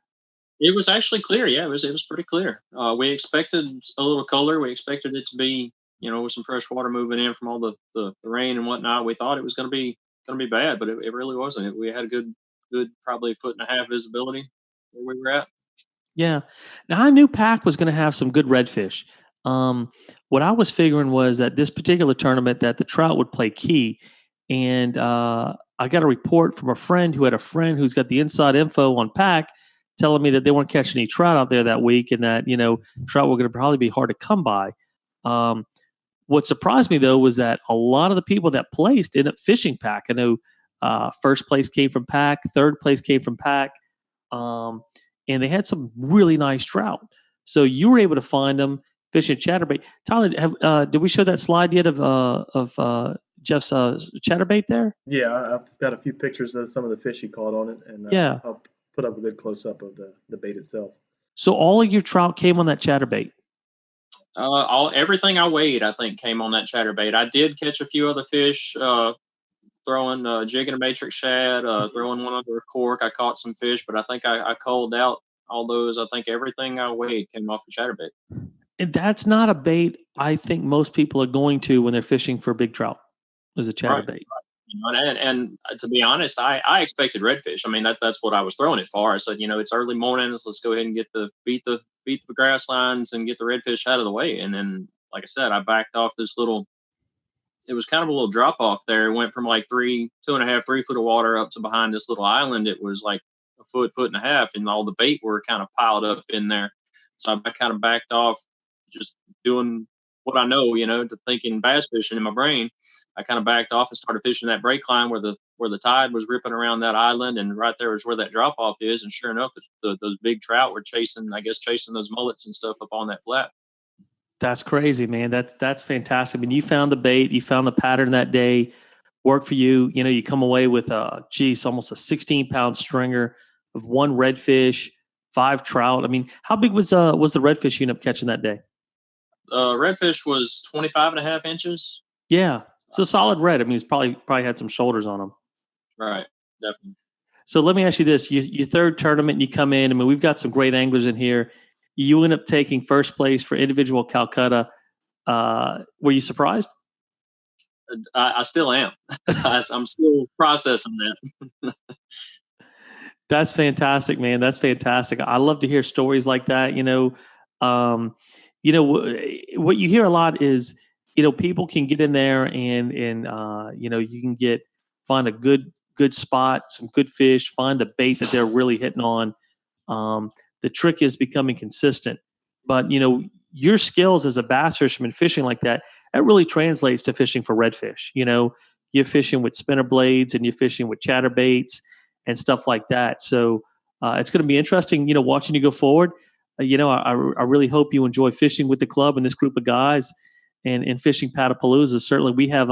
It was actually clear. Yeah, it was pretty clear. We expected a little color. We expected it to be, with some fresh water moving in from all the rain and whatnot. We thought it was going to be bad, but it really wasn't. We had a good probably 1.5 foot visibility where we were at. Yeah. Now I knew Pack was going to have some good redfish. What I was figuring was that this particular tournament that the trout would play key, and I got a report from a friend who had a friend who's got the inside info on Pack, telling me that they weren't catching any trout out there that week, and that trout were going to probably be hard to come by. What surprised me though was that a lot of the people that placed ended up fishing Pack. I know first place came from Pack, third place came from Pack, and they had some really nice trout. So you were able to find them fishing chatterbait. Tyler, did we show that slide yet of Jeff's chatterbait there? Yeah, I've got a few pictures of some of the fish he caught on it, and yeah, I'll put up a good close up of the bait itself. So all of your trout came on that chatterbait? Everything I weighed, I think, came on that chatterbait. I did catch a few other fish, throwing jigging a matrix shad, throwing one under a cork. I caught some fish, but I think I culled out all those. I think everything I weighed came off the chatterbait. And that's not a bait I think most people are going to when they're fishing for big trout, is a chatterbait. Right. And to be honest, I expected redfish. I mean, that's what I was throwing it for. I said, it's early mornings. Let's go ahead and beat the grass lines and get the redfish out of the way. And then, like I said, I backed off this little. It was kind of a little drop off there. It went from like 2.5, 3 foot of water up to behind this little island. It was like a foot and a half, and all the bait were kind of piled up in there. So I kind of backed off, just doing what I know, to thinking bass fishing in my brain. I kind of backed off and started fishing that break line where the tide was ripping around that island, and right there is where that drop off is. And sure enough, those big trout were chasing those mullets and stuff up on that flat. That's crazy, man. That's fantastic. I mean, you found the bait, you found the pattern that day, worked for you. You come away with almost a 16-pound stringer of 1 redfish, 5 trout. I mean, how big was the redfish you ended up catching that day? Redfish was 25.5 inches. Yeah. So solid red. I mean, he's probably had some shoulders on him. Right. Definitely. So let me ask you this. Your third tournament, you come in. I mean, we've got some great anglers in here. You end up taking first place for individual Calcutta. Were you surprised? I still am. I'm still processing that. That's fantastic, man. That's fantastic. I love to hear stories like that. What you hear a lot is, people can get in there and you can find a good spot, some good fish, find the bait that they're really hitting on. The trick is becoming consistent. But, your skills as a bass fisherman fishing like that really translates to fishing for redfish. You're fishing with spinner blades and you're fishing with chatterbaits and stuff like that. So it's going to be interesting, watching you go forward. I really hope you enjoy fishing with the club and this group of guys and fishing Paddlepalooza. Certainly we have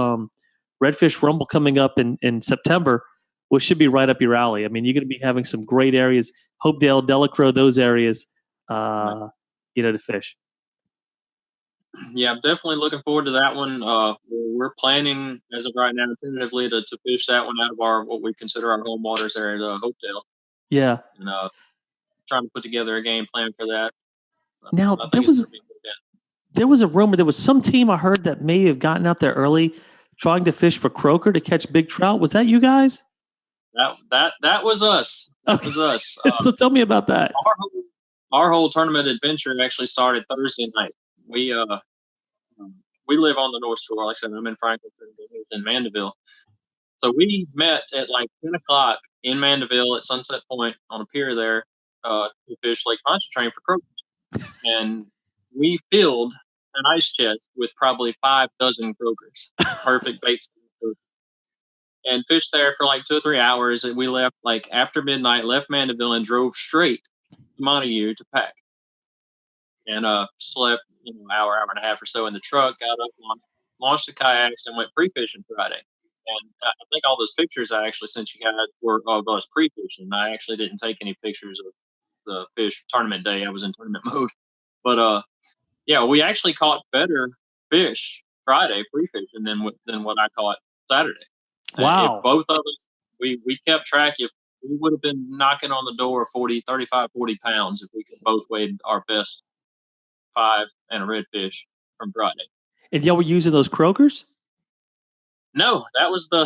Redfish Rumble coming up in September, which should be right up your alley. I mean, you're going to be having some great areas, Hopedale, Delacroix, those areas, to fish. Yeah, I'm definitely looking forward to that one. We're planning as of right now tentatively to fish that one out of what we consider our home waters there at Hopedale. Yeah. And trying to put together a game plan for that. Now, there was a rumor, there was some team I heard that may have gotten out there early trying to fish for croaker to catch big trout. Was that you guys? That was us. That was us. So tell me about that. Our whole tournament adventure actually started Thursday night. We live on the North Shore. Like I said, I'm in Franklin, in Mandeville. So we met at like 10 o'clock in Mandeville at Sunset Point on a pier there to fish Lake Pontchartrain for croakers. And we filled an ice chest with probably 5 dozen croakers, perfect baits. And fished there for like 2 or 3 hours. And we left like after midnight, left Mandeville and drove straight to Montague to pack. And slept, hour and a half or so in the truck, got up, launched the kayaks, and went pre-fishing Friday. And I think all those pictures I actually sent you guys were of us pre-fishing. I actually didn't take any pictures of the fish tournament day. I was in tournament mode. But we actually caught better fish Friday pre-fishing than what I caught Saturday. Wow. If both of us, we kept track. If we would have been knocking on the door 35, 40 pounds if we could both weighed our best 5 and a redfish from Friday. And y'all were using those croakers? No, that was the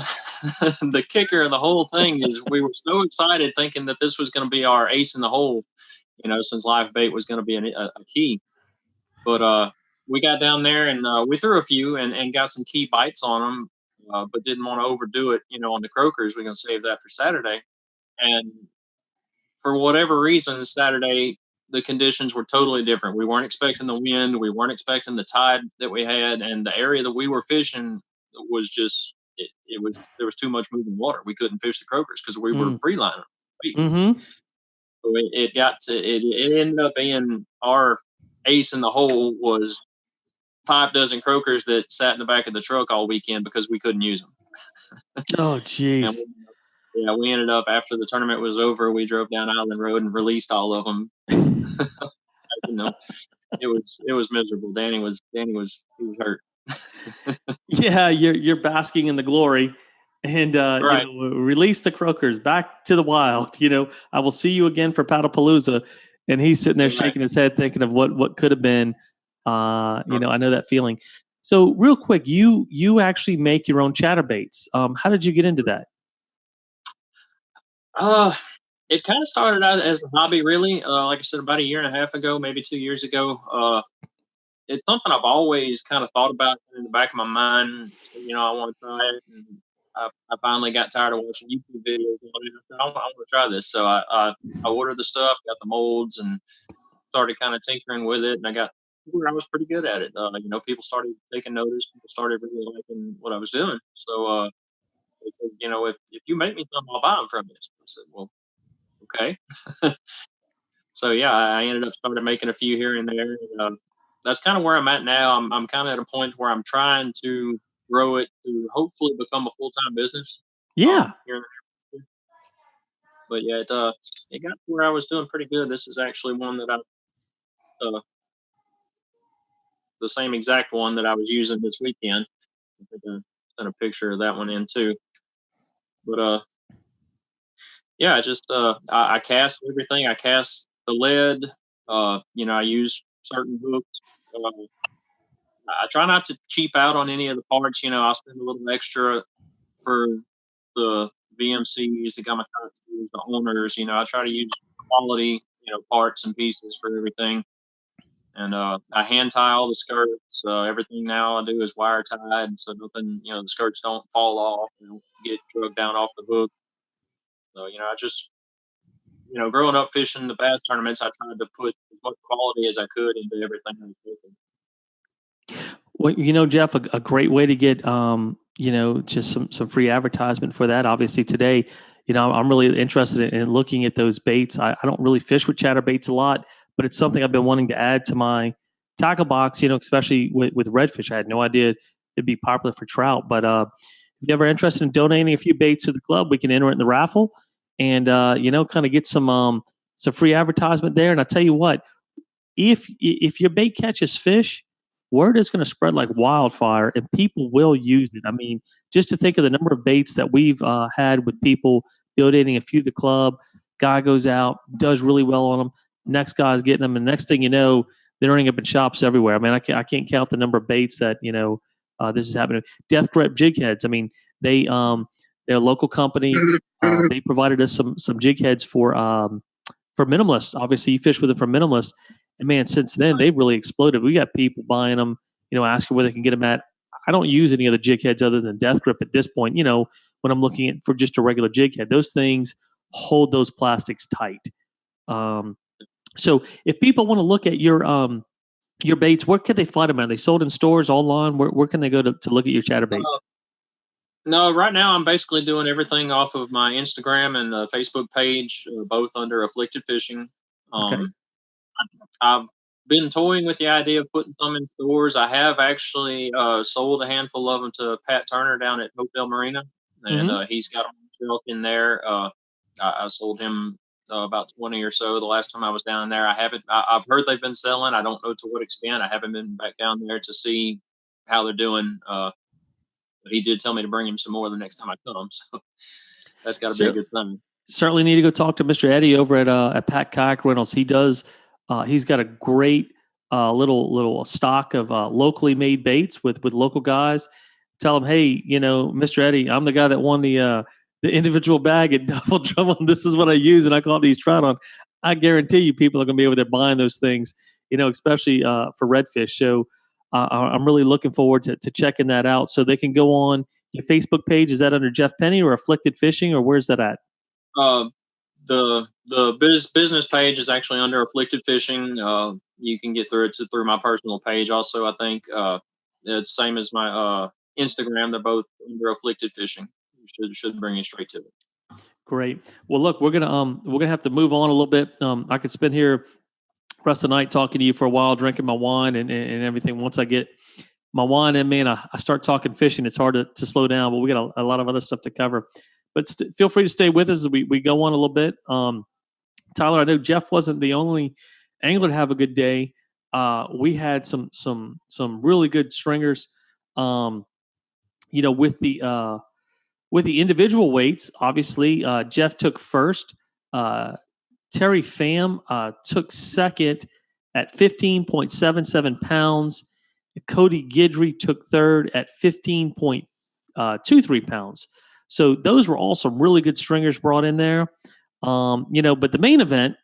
the kicker of the whole thing. Is we were so excited thinking that this was going to be our ace in the hole, since live bait was going to be a key. But we got down there and we threw a few and got some key bites on them, but didn't want to overdo it. On the croakers, we're going to save that for Saturday. And for whatever reason, Saturday the conditions were totally different. We weren't expecting the wind. We weren't expecting the tide that we had, and the area that we were fishing was just there was too much moving water. We couldn't fish the croakers because we were freelining. Mm-hmm. So it ended up being our ace in the hole was 5 dozen croakers that sat in the back of the truck all weekend because we couldn't use them. Oh, jeez. We ended up after the tournament was over, we drove down Island Road and released all of them. It was miserable. Danny was hurt. Yeah, you're basking in the glory, and right. Release the croakers back to the wild. I will see you again for Paddlepalooza, and he's sitting there shaking his head, thinking of what could have been. I know that feeling. So real quick, you actually make your own chatterbaits. How did you get into that? It kind of started out as a hobby, really. Like I said, about a year and a half ago, maybe 2 years ago. It's something I've always kind of thought about in the back of my mind. So, I want to try it. And I finally got tired of watching YouTube videos on it. I said, I want to try this. So I ordered the stuff, got the molds, and started kind of tinkering with it. And I got where I was pretty good at it. People started taking notice. People started really liking what I was doing. So they said, if you make me something, I'll buy them from you. So I said, well, okay. So yeah, I ended up started making a few here and there. And, that's kind of where I'm at now. I'm kind of at a point where I'm trying to grow it to hopefully become a full-time business. Yeah. Here in the future. But yeah, it got to where I was doing pretty good. This is actually one that the same exact one that I was using this weekend. I think I sent a picture of that one in too. But yeah, I cast everything. I cast the lead. I use certain hooks. I try not to cheap out on any of the parts. I'll spend a little extra for the VMCs, the Gamakatsus, the owners. I try to use quality, parts and pieces for everything. And I hand tie all the skirts. Everything now I do is wire tied, so nothing, the skirts don't fall off and get drugged down off the hook. So, I just, growing up fishing the bass tournaments, I tried to put as much quality as I could into everything I was doing. Well, Jeff, a great way to get, just some free advertisement for that. Obviously today, I'm really interested in looking at those baits. I don't really fish with chatterbaits a lot, but it's something I've been wanting to add to my tackle box, especially with redfish. I had no idea it'd be popular for trout, but if you're ever interested in donating a few baits to the club, we can enter it in the raffle and, kind of get some free advertisement there. And I tell you what, if your bait catches fish, word is going to spread like wildfire, and people will use it. I mean, just to think of the number of baits that we've had with people donating a few to the club. Guy goes out, does really well on them. Next guy's getting them, and next thing you know, they're ending up in shops everywhere. I mean, I can't count the number of baits that this is happening. Death Grip jig heads. I mean, they're a local company. They provided us some jig heads for minimalists. Obviously, you fish with them for minimalists. And man, since then they've really exploded. We got people buying them, asking where they can get them at. I don't use any other jig heads other than Death Grip at this point. When I'm looking at for just a regular jig head, those things hold those plastics tight. So if people want to look at your baits, where can they find them? Are they sold in stores, online? Where can they go to look at your chatterbaits? No, right now I'm basically doing everything off of my Instagram and Facebook page, both under Afflicted Fishing. Okay. I've been toying with the idea of putting some in stores. I have actually sold a handful of them to Pat Turner down at Hotel Marina, and he's got them on shelf in there. I sold him about 20 or so the last time I was down there. I've heard they've been selling. I don't know to what extent. I haven't been back down there to see how they're doing. But he did tell me to bring him some more the next time I come. So that's got to be a good thing. Certainly need to go talk to Mr. Eddie over at Pat Kayak Rentals. He does. He's got a great little stock of locally made baits with local guys. Tell him, hey, Mr. Eddie, I'm the guy that won the individual bag at Double Trouble. This is what I use, and I caught these trout on. I guarantee you, people are going to be over there buying those things. Especially for redfish. So I'm really looking forward to checking that out. So they can go on your Facebook page. Is that under Jeff Penny or Afflicted Fishing, or where's that at? The business page is actually under Afflicted Fishing. You can get through it through my personal page. Also, I think it's the same as my Instagram. They're both under Afflicted Fishing. Should bring you straight to it. Great. Well, look, we're gonna have to move on a little bit. I could spend here rest of the night talking to you for a while, drinking my wine and everything. Once I get my wine in me and I start talking fishing, it's hard to slow down. But we got a lot of other stuff to cover. But feel free to stay with us as we go on a little bit. Tyler, I know Jeff wasn't the only angler to have a good day. We had some really good stringers. With the individual weights, obviously Jeff took first. Terry Pham took second at 15.77 pounds, Cody Guidry took third at 15.23 pounds. So those were all some really good stringers brought in there. But the main event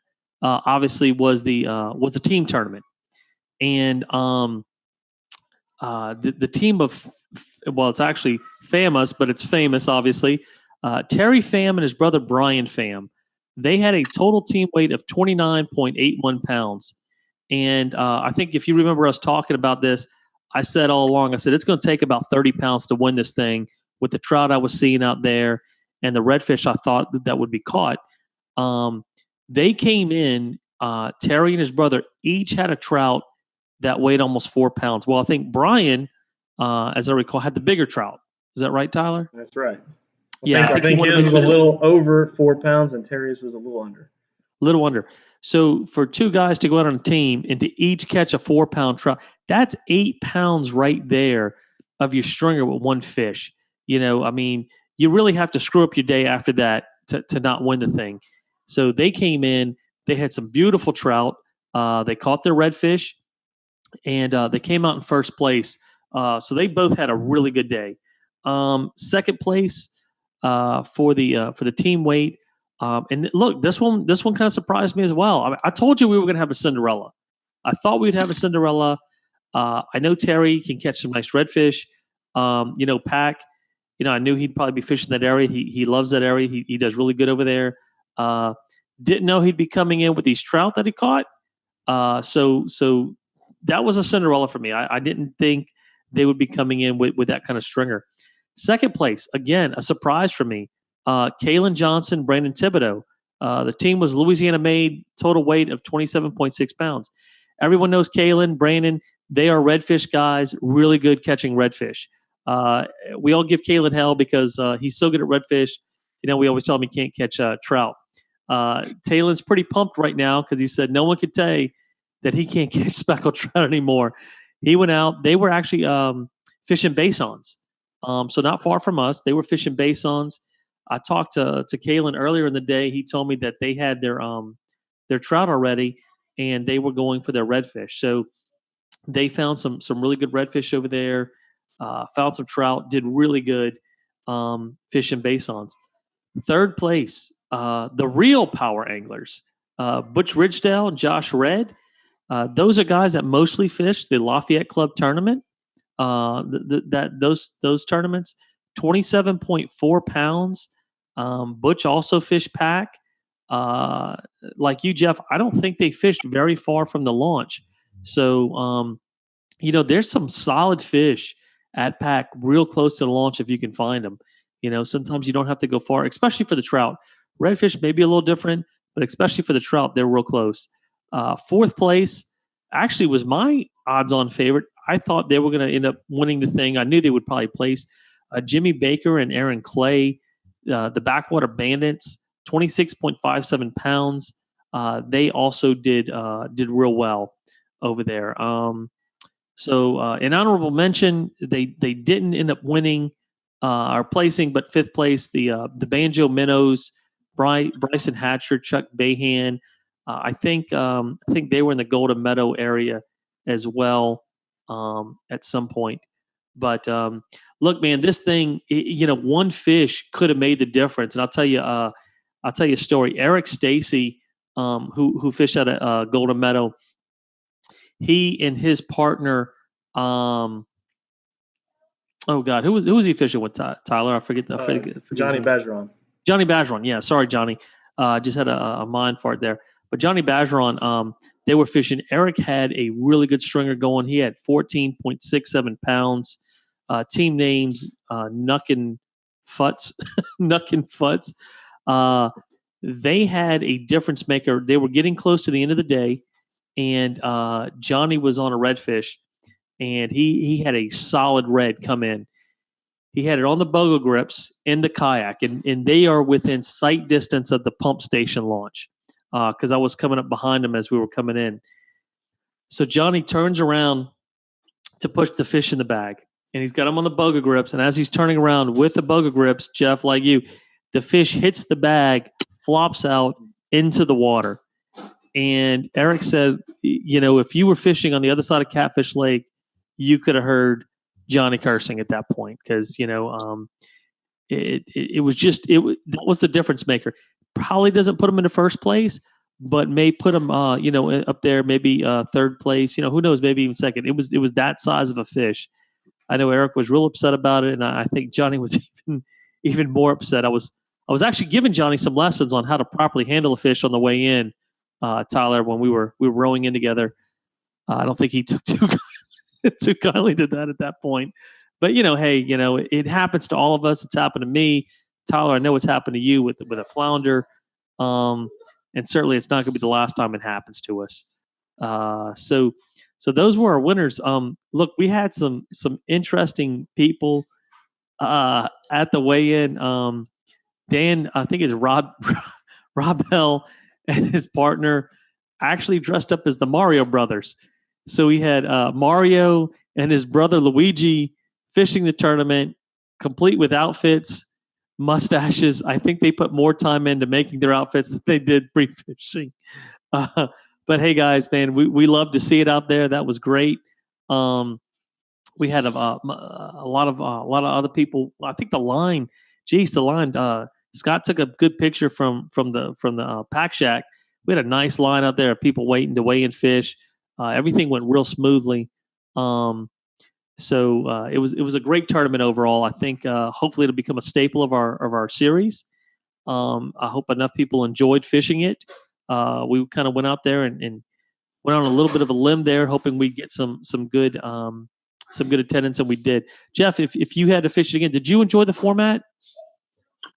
obviously was the team tournament, and the team of, well, it's actually famous, but it's famous obviously. Terry Pham and his brother Brian Pham, they had a total team weight of 29.81 pounds. And I think if you remember us talking about this, I said all along, I said it's going to take about 30 pounds to win this thing with the trout I was seeing out there and the redfish I thought that would be caught. They came in, Terry and his brother each had a trout that weighed almost 4 pounds. Well, I think Brian, as I recall, had the bigger trout. Is that right, Tyler? That's right. I think his was a little over 4 pounds and Terry's was a little under. Little under. So for two guys to go out on a team and to each catch a 4 pound trout, that's 8 pounds right there of your stringer with one fish. You really have to screw up your day after that to not win the thing. So they came in, they had some beautiful trout. They caught their redfish, and they came out in first place. So they both had a really good day. Second place for the team weight. And look, this one kind of surprised me as well. I told you we were going to have a Cinderella. I thought we'd have a Cinderella. I know Terry can catch some nice redfish. Pack, I knew he'd probably be fishing that area. He loves that area. He does really good over there. Didn't know he'd be coming in with these trout that he caught. So that was a Cinderella for me. I didn't think they would be coming in with that kind of stringer. Second place, again, a surprise for me. Kalen Johnson, Brandon Thibodeau. The team was Louisiana made, total weight of 27.6 pounds. Everyone knows Kalen, Brandon. They are redfish guys, really good catching redfish. We all give Kalen hell because he's so good at redfish. We always tell him he can't catch trout. Taylon's pretty pumped right now because he said no one could say that he can't catch speckled trout anymore. He went out. They were actually fishing basons. So not far from us. They were fishing basons. I talked to Kalen earlier in the day. He told me that they had their trout already, and they were going for their redfish. So they found some really good redfish over there. Found some trout. Did really good fishing basons. Third place, the real power anglers, Butch Ridgedale and Josh Red. Those are guys that mostly fish the Lafayette Club tournament. Those tournaments, 27.4 pounds. Butch also fished pack. Like you, Jeff, I don't think they fished very far from the launch. So, there's some solid fish at pack real close to the launch if you can find them. Sometimes you don't have to go far, especially for the trout. Redfish may be a little different, but especially for the trout, they're real close. Fourth place actually was my odds-on favorite. I thought they were going to end up winning the thing. I knew they would probably place Jimmy Baker and Aaron Clay, the Backwater Bandits, 26.57 pounds. They also did real well over there. So an honorable mention, they didn't end up winning or placing, but fifth place, the Banjo Minnows, Bryson Hatcher, Chuck Bahan. I think they were in the Golden Meadow area as well at some point. But look, man, this thing, one fish could have made the difference. And I'll tell you a story. Eric Stacy, who fished at a Golden Meadow, he and his partner, oh God, who was he fishing with? Tyler, I forget. Johnny Bajeron. Johnny Bajeron, yeah. Sorry, Johnny. Just had a mind fart there. But Johnny Bajeron, they were fishing. Eric had a really good stringer going. He had 14.67 pounds. Team names Nuck and Futz. Nuck and Futz. They had a difference maker. They were getting close to the end of the day, and Johnny was on a redfish, and he had a solid red come in. He had it on the bogo grips in the kayak, and they are within sight distance of the pump station launch because I was coming up behind him as we were coming in. So Johnny turns around to push the fish in the bag, and he's got him on the bogo grips. And as he's turning around with the bogo grips, Jeff, like you, the fish hits the bag, flops out into the water. And Eric said, if you were fishing on the other side of Catfish Lake, you could have heard Johnny cursing at that point because it was just that was the difference maker. Probably doesn't put him in the first place, but may put him up there, maybe third place. Who knows? Maybe even second. It was that size of a fish. I know Eric was real upset about it, and I think Johnny was even more upset. I was actually giving Johnny some lessons on how to properly handle a fish on the way in, Tyler, when we were rowing in together. I don't think he took too kindly to that at that point. But hey, it happens to all of us. It's happened to me, Tyler. I know it's happened to you with a flounder, and certainly it's not going to be the last time it happens to us. So those were our winners. Look, we had some interesting people at the weigh-in. Dan, I think it's Rob Bell and his partner actually dressed up as the Mario brothers. So we had Mario and his brother Luigi fishing the tournament, complete with outfits, mustaches. I think they put more time into making their outfits than they did pre-fishing. But hey, guys, man, we love to see it out there. That was great. We had a lot of other people. I think the line. Scott took a good picture from the pack shack. We had a nice line out there of people waiting to weigh in fish. Everything went real smoothly. So it was a great tournament overall. I think hopefully it'll become a staple of our series. I hope enough people enjoyed fishing it. We kind of went out there and went on a little bit of a limb there, hoping we'd get some good attendance, and we did. Jeff, if you had to fish it again, did you enjoy the format?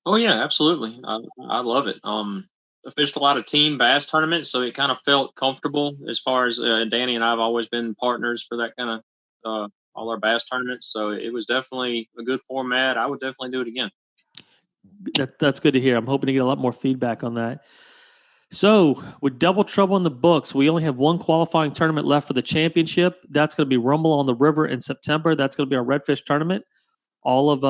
Oh yeah, absolutely. I love it. I fished a lot of team bass tournaments, so it kind of felt comfortable as far as Danny and I have always been partners for that kind of all our bass tournaments. So it was definitely a good format. I would definitely do it again. That's good to hear. I'm hoping to get a lot more feedback on that. So with Double Trouble in the books, we only have one qualifying tournament left for the championship. That's going to be Rumble on the River in September. That's going to be our Redfish tournament. All of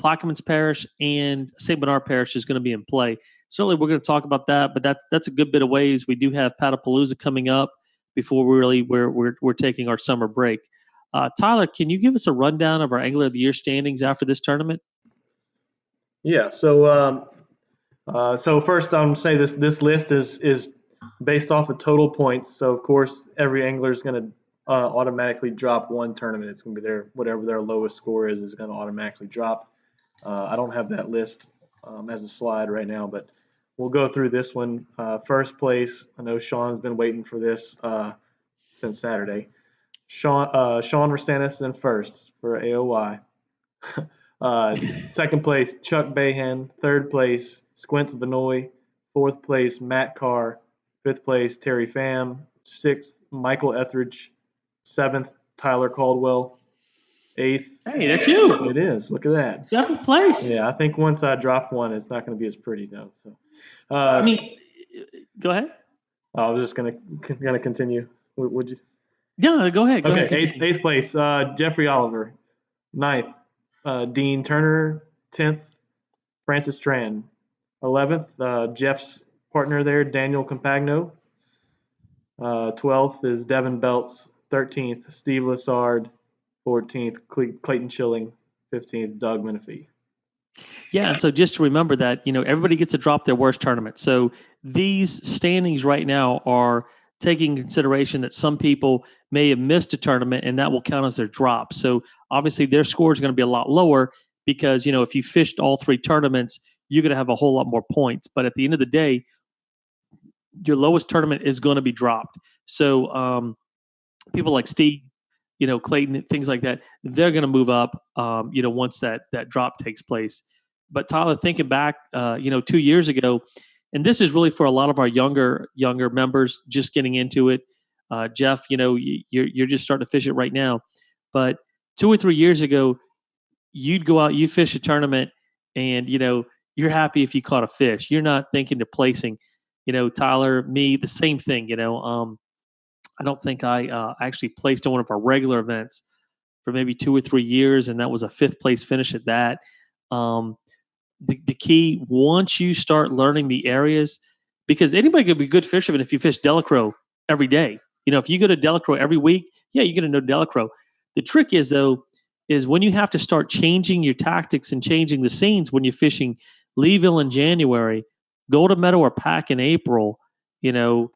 Plaquemines Parish and St. Bernard Parish is going to be in play. Certainly, we're going to talk about that, but that's a good bit of ways. We do have Paddlepalooza coming up before we're taking our summer break. Tyler, can you give us a rundown of our Angler of the Year standings after this tournament? Yeah. So first, I'm going to say this list is based off of total points. So of course, every angler is going to automatically drop one tournament. It's going to be whatever their lowest score is going to automatically drop. I don't have that list as a slide right now, but we'll go through this one. First place, I know Sean's been waiting for this since Saturday. Sean Rastanis in first for AOY. Second place, Chuck Bahan. Third place, Squints Benoit. Fourth place, Matt Carr. Fifth place, Terry Pham. Sixth, Michael Etheridge. Seventh, Tyler Caldwell. Eighth. Hey, that's you. It is. Look at that. Seventh place. Yeah, I think once I drop one, it's not going to be as pretty though. So, go ahead. I was just going to continue. Would you? Yeah, go ahead. Okay, eighth place, Jeffrey Oliver. Ninth, Dean Turner. 10th, Francis Tran. 11th, Jeff's partner there, Daniel Compagno. 12th is Devin Belts. 13th, Steve Lassard. 14th, Clayton Schilling. 15th, Doug Menifee. Yeah, and so just to remember that, everybody gets to drop their worst tournament. So these standings right now are taking consideration that some people may have missed a tournament, and that will count as their drop. So obviously their score is going to be a lot lower because, if you fished all three tournaments, you're going to have a whole lot more points. But at the end of the day, your lowest tournament is going to be dropped. So people like Steve, Clayton, things like that, they're going to move up, once that drop takes place. But Tyler, thinking back, 2 years ago, and this is really for a lot of our younger members just getting into it. Jeff, you're just starting to fish it right now. But 2 or 3 years ago, you'd go out, you fish a tournament, and, you're happy if you caught a fish. You're not thinking of placing. Tyler, me, the same thing, I don't think I actually placed on one of our regular events for maybe 2 or 3 years, and that was a 5th place finish at that. The key, once you start learning the areas, because anybody could be a good fisherman if you fish Delacroix every day. If you go to Delacroix every week, yeah, you get a no Delacroix. The trick is though, is when you have to start changing your tactics and changing the scenes when you're fishing Leeville in January, go to Meadow or Pack in April, 40,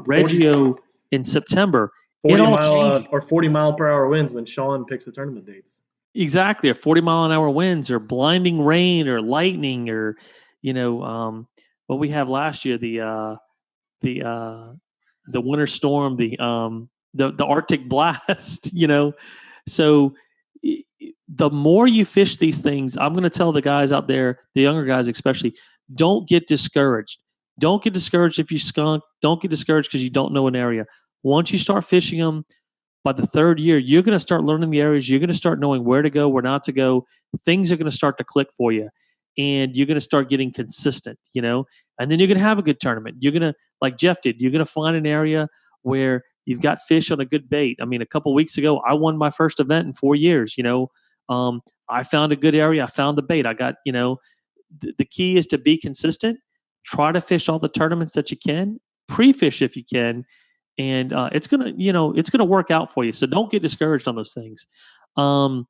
Reggio in September. 40 It all mile changes. or 40-mile-per-hour winds when Sean picks the tournament dates. Exactly, or 40-mile-an-hour winds, or blinding rain, or lightning, or what we have last year, the winter storm, the Arctic blast. So the more you fish these things, I'm going to tell the guys out there, the younger guys especially, don't get discouraged. Don't get discouraged if you skunk. Don't get discouraged because you don't know an area. Once you start fishing them, by the third year, you're going to start learning the areas. You're going to start knowing where to go, where not to go. Things are going to start to click for you, and you're going to start getting consistent. And then you're going to have a good tournament. You're going to, like Jeff did, you're going to find an area where you've got fish on a good bait. I mean, a couple of weeks ago, I won my first event in 4 years. I found a good area. I found the bait. I got, the key is to be consistent. Try to fish all the tournaments that you can. Pre-fish if you can, and it's gonna work out for you. So don't get discouraged on those things. So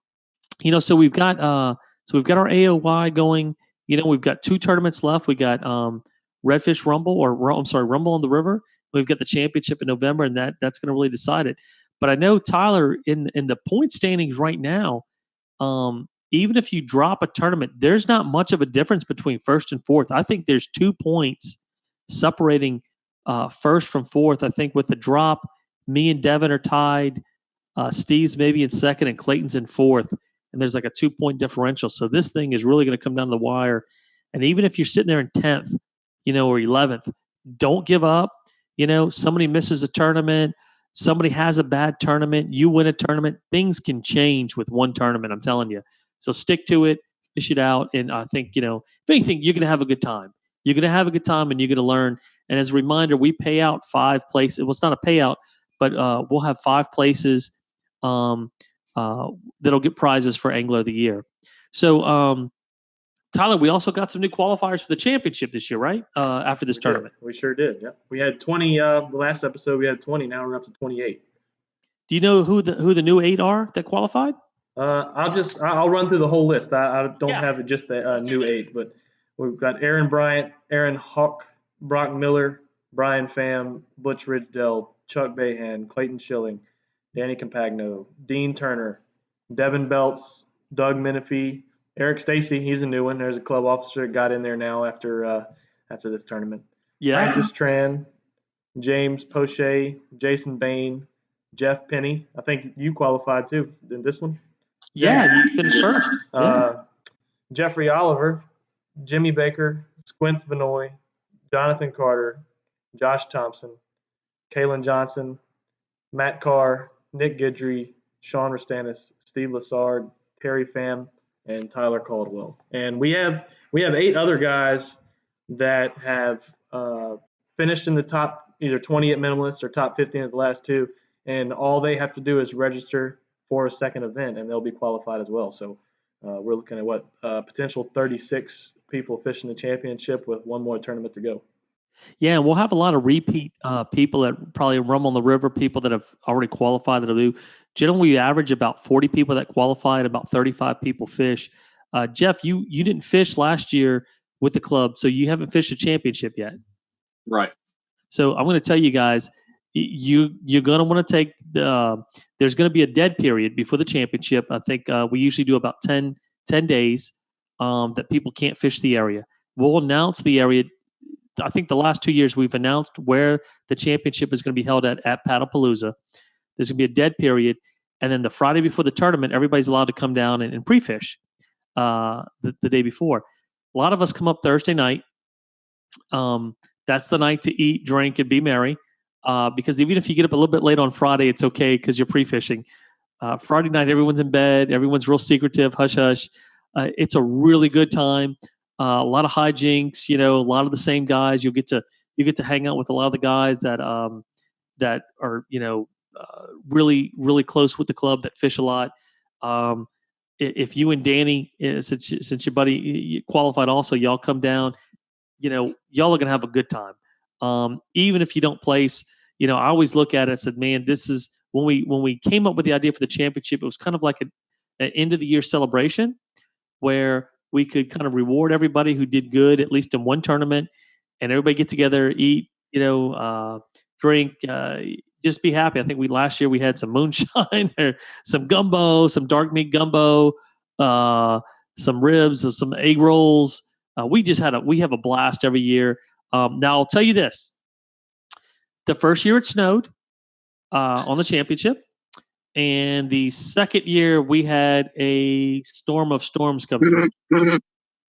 we've got our AOY going. We've got 2 tournaments left. We got Redfish Rumble, Rumble on the River. We've got the championship in November, and that's going to really decide it. But I know Tyler in the point standings right now. Even if you drop a tournament, there's not much of a difference between first and fourth. I think there's 2 points separating first from fourth. I think with the drop, me and Devin are tied. Steve's maybe in second, and Clayton's in fourth. And there's like a 2-point differential. So this thing is really going to come down to the wire. And even if you're sitting there in 10th, or 11th, don't give up. Somebody misses a tournament. Somebody has a bad tournament. You win a tournament. Things can change with one tournament, I'm telling you. So stick to it, fish it out. And I think, if anything, you're going to have a good time. You're going to have a good time, and you're going to learn. And as a reminder, we pay out 5 places. Well, it's not a payout, but we'll have 5 places that'll get prizes for Angler of the Year. So, Tyler, we also got some new qualifiers for the championship this year, right? After this tournament. We sure did. Yeah, we had 20. The last episode we had 20. Now we're up to 28. Do you know who the new 8 are that qualified? I'll run through the whole list. I don't have it just the new 8, but we've got Aaron Bryant, Aaron Hawk, Brock Miller, Brian Pham, Butch Ridgedale, Chuck Bahan, Clayton Schilling, Danny Compagno, Dean Turner, Devin Belts, Doug Menifee, Eric Stacy. He's a new one. There's a club officer that got in there now after this tournament. Yeah. Francis Tran, James Poche, Jason Bain, Jeff Penny. I think you qualified too in this one. Yeah, you finished first. Jeffrey Oliver, Jimmy Baker, Squint Vinoy, Jonathan Carter, Josh Thompson, Kalen Johnson, Matt Carr, Nick Guidry, Sean Rastanis, Steve Lassard, Terry Pham, and Tyler Caldwell. And we have 8 other guys that have finished in the top either 20 at Minimalist or top 15 at the last 2, and all they have to do is register for a second event, and they'll be qualified as well. So we're looking at potential 36 people fishing the championship with 1 more tournament to go. Yeah, and we'll have a lot of repeat people that probably Rumble on the River, people that have already qualified that'll do. Generally, we average about 40 people that qualify and about 35 people fish. Jeff, you didn't fish last year with the club, so you haven't fished a championship yet. Right. So I'm going to tell you guys, you're going to want to take there's going to be a dead period before the championship. I think we usually do about 10 days that people can't fish the area. We'll announce the area. I think the last 2 years we've announced where the championship is going to be held at Paddlepalooza. There's going to be a dead period. And then the Friday before the tournament, everybody's allowed to come down and pre-fish the day before. A lot of us come up Thursday night. That's the night to eat, drink, and be merry. Because even if you get up a little bit late on Friday, it's okay because you're pre-fishing. Friday night, everyone's in bed. Everyone's real secretive, hush-hush. It's a really good time. A lot of hijinks, a lot of the same guys. You get to hang out with a lot of the guys that are, really, really close with the club that fish a lot. If you and Danny, since your buddy you qualified also, y'all come down, y'all are going to have a good time. Even if you don't place, I always look at it and said, man, this is when we came up with the idea for the championship, it was kind of like an end of the year celebration where we could kind of reward everybody who did good, at least in one tournament, and everybody get together, eat, drink, just be happy. I think last year we had some moonshine or some gumbo, some dark meat gumbo, some ribs, some egg rolls. We have a blast every year. Now I'll tell you this: the first year it snowed on the championship, and the second year we had a storm of storms come through.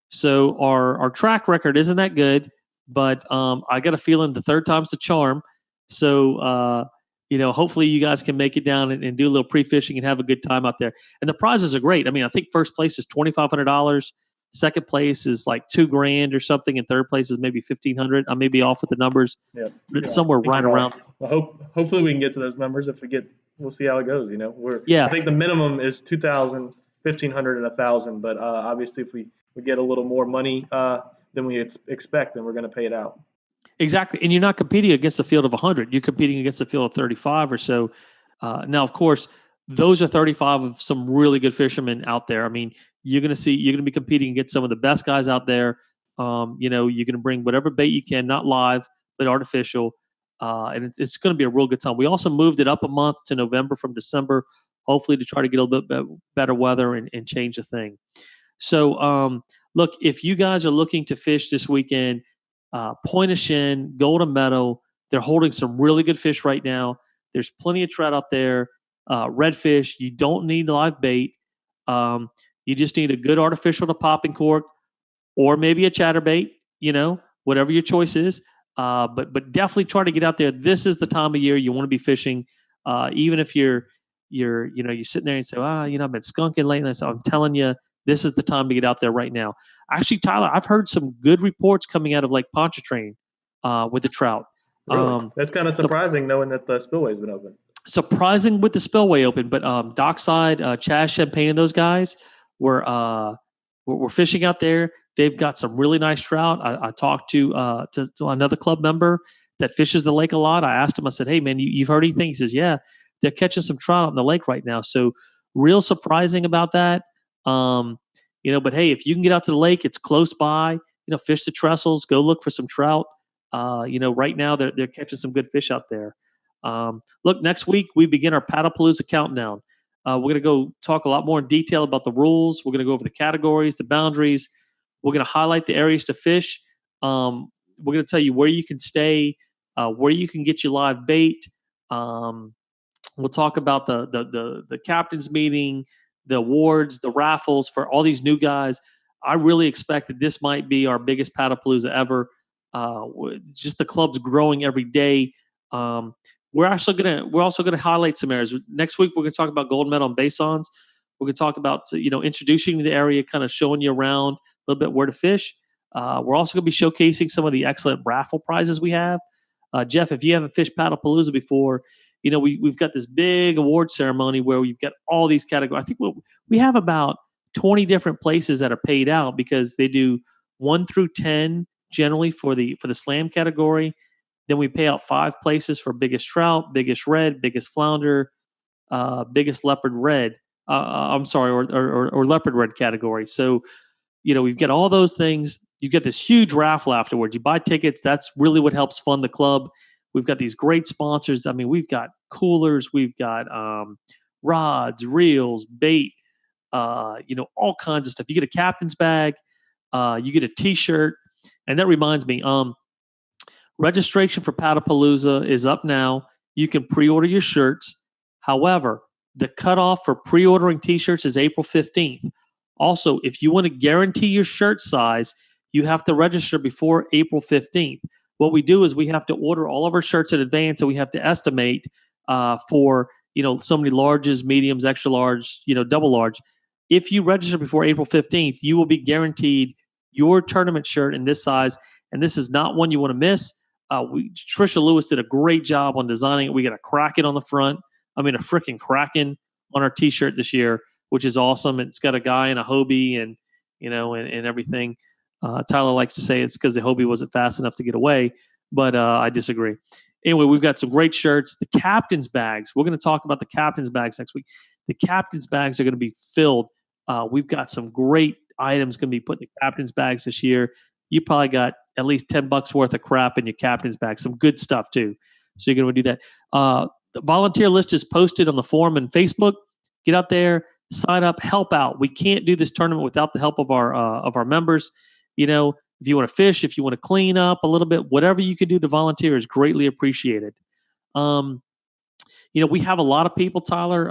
So our track record isn't that good, but I got a feeling the third time's the charm. So hopefully you guys can make it down and do a little pre-fishing and have a good time out there. And the prizes are great. I mean, I think first place is $2,500. Second place is like $2,000 or something, and third place is maybe $1,500. I may be off with the numbers, but it's somewhere right around. Well, hopefully we can get to those numbers. If we get, we'll see how it goes. Yeah. I think the minimum is 2,000, 1,500, and 1,000. But obviously, if we get a little more money than we expect, then we're going to pay it out. Exactly, and you're not competing against a field of 100. You're competing against a field of 35 or so. Now, of course, those are 35 of some really good fishermen out there. I mean, you're going to be competing against some of the best guys out there. You're going to bring whatever bait you can, not live, but artificial. And it's going to be a real good time. We also moved it up a month to November from December, hopefully to try to get a little bit better weather and change the thing. So, look, if you guys are looking to fish this weekend, Point of Shin, Golden Meadow, they're holding some really good fish right now. There's plenty of trout out there. Redfish, you don't need live bait. You just need a good artificial to popping cork, or maybe a chatterbait, whatever your choice is. But definitely try to get out there. This is the time of year you want to be fishing. Even if you're sitting there and say, I've been skunking lately. So I'm telling you, this is the time to get out there right now. Actually, Tyler, I've heard some good reports coming out of Lake Pontchartrain with the trout. Really? That's kind of surprising, knowing that the spillway's been open. Surprising with the spillway open, but Dockside, Chaz Champagne, and those guys were fishing out there. They've got some really nice trout. I talked to another club member that fishes the lake a lot. I asked him, I said, hey, man, you've heard anything? He says, yeah, they're catching some trout in the lake right now. So real surprising about that. But hey, if you can get out to the lake, it's close by, fish the trestles, go look for some trout. Right now they're catching some good fish out there. Look, next week we begin our Paddlepalooza countdown. We're going to go talk a lot more in detail about the rules. We're going to go over the categories, the boundaries. We're going to highlight the areas to fish. We're going to tell you where you can stay, where you can get your live bait. We'll talk about the captain's meeting, the awards, the raffles for all these new guys. I really expect that this might be our biggest Paddlepalooza ever. Just the club's growing every day. We're also gonna highlight some areas. Next week we're gonna talk about Golden Meadow and Basons. We're gonna talk about introducing the area, kind of showing you around a little bit where to fish. We're also gonna be showcasing some of the excellent raffle prizes we have. Jeff, if you haven't fished Paddlepalooza before, we've got this big award ceremony where we've got all these categories. I think we have about 20 different places that are paid out because they do 1 through 10 generally for the slam category. Then we pay out 5 places for biggest trout, biggest red, biggest flounder, biggest leopard red. Or leopard red category. So, we've got all those things. You get this huge raffle afterwards. You buy tickets. That's really what helps fund the club. We've got these great sponsors. I mean, we've got coolers. We've got rods, reels, bait, all kinds of stuff. You get a captain's bag. You get a T-shirt. And that reminds me, registration for Paddlepalooza is up now. You can pre-order your shirts. However, the cutoff for pre-ordering T-shirts is April 15th. Also, if you want to guarantee your shirt size, you have to register before April 15th. What we do is we have to order all of our shirts in advance, and we have to estimate for so many larges, mediums, extra large, double large. If you register before April 15th, you will be guaranteed your tournament shirt in this size, and this is not one you want to miss. Trisha Lewis did a great job on designing it. We got a Kraken on the front. I mean, a freaking Kraken on our T-shirt this year, which is awesome. It's got a guy in a Hobie and everything. Tyler likes to say it's because the Hobie wasn't fast enough to get away, but I disagree. Anyway, we've got some great shirts. The captain's bags. We're going to talk about the captain's bags next week. The captain's bags are going to be filled. We've got some great items going to be put in the captain's bags this year. You probably got at least $10 worth of crap in your captain's bag. Some good stuff too. So you're going to do that. The volunteer list is posted on the forum and Facebook. Get out there, sign up, help out. We can't do this tournament without the help of our members. You know, if you want to fish, if you want to clean up a little bit, whatever you can do to volunteer is greatly appreciated. You know, we have a lot of people, Tyler,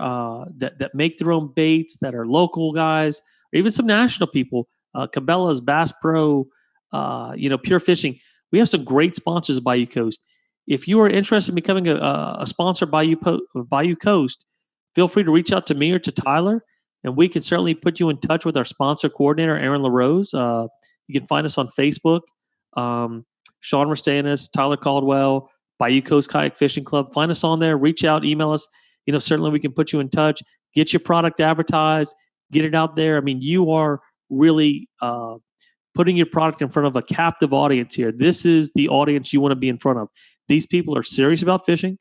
that make their own baits, that are local guys, or even some national people. Cabela's, Bass Pro, you know, Pure Fishing. We have some great sponsors of Bayou Coast. If you are interested in becoming a sponsor of Bayou Coast, feel free to reach out to me or to Tyler, and we can certainly put you in touch with our sponsor coordinator, Aaron LaRose. You can find us on Facebook. Sean Rastanis, Tyler Caldwell, Bayou Coast Kayak Fishing Club. Find us on there. Reach out, email us. You know, certainly we can put you in touch. Get your product advertised. Get it out there. I mean, you are really putting your product in front of a captive audience here. This is the audience you want to be in front of. These people are serious about fishing.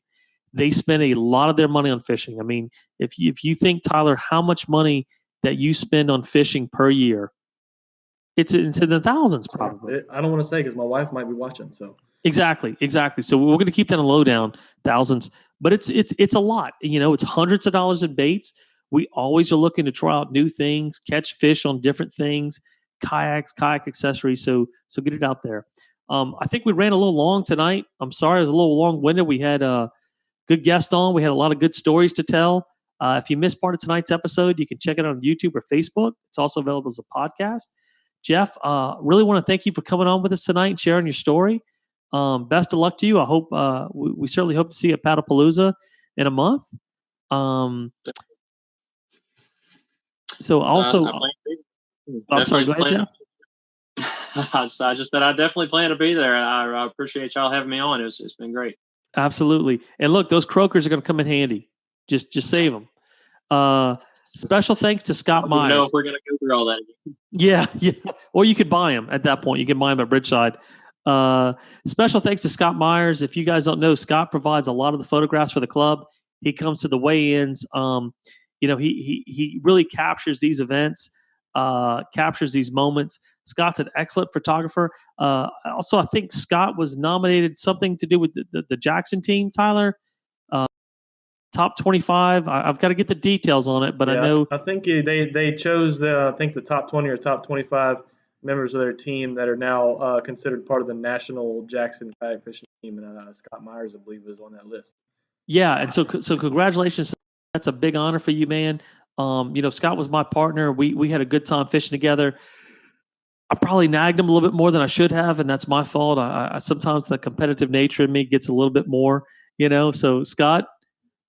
They spend a lot of their money on fishing. I mean, if you think, Tyler, how much money that you spend on fishing per year, it's into the thousands probably. I don't want to say because my wife might be watching. So exactly. So we're going to keep that in low down, thousands, but it's a lot. You know, it's hundreds of dollars in baits. We always are looking to try out new things, catch fish on different things, kayaks, kayak accessories. So get it out there. I think we ran a little long tonight. I'm sorry, it was a little long-winded. We had a good guest on. We had a lot of good stories to tell. If you missed part of tonight's episode, you can check it out on YouTube or Facebook. It's also available as a podcast. Jeff, really want to thank you for coming on with us tonight and sharing your story. Best of luck to you. I hope we certainly hope to see you at Paddlepalooza in a month. So also, I'm sorry. Go ahead, Jeff. I just said I definitely plan to be there. I appreciate y'all having me on. It's been great. Absolutely. And look, those croakers are going to come in handy. Just save them. Special thanks to Scott Myers. I don't know if we're going to go through all that again. Yeah. Or you could buy them at that point. You can buy them at Bridgeside. Special thanks to Scott Myers. If you guys don't know, Scott provides a lot of the photographs for the club. He comes to the weigh-ins. You know, he really captures these events, captures these moments. Scott's an excellent photographer. Also, I think Scott was nominated something to do with the Jackson team, Tyler. Top 25. I've got to get the details on it, but yeah, I know. I think they chose the top 20 or top 25 members of their team that are now considered part of the national Jackson kayak fishing team, and Scott Myers, I believe, is on that list. Yeah, and so congratulations. That's a big honor for you, man. You know, Scott was my partner. We had a good time fishing together. I probably nagged him a little bit more than I should have, and that's my fault. I sometimes the competitive nature in me gets a little bit more, you know. So Scott,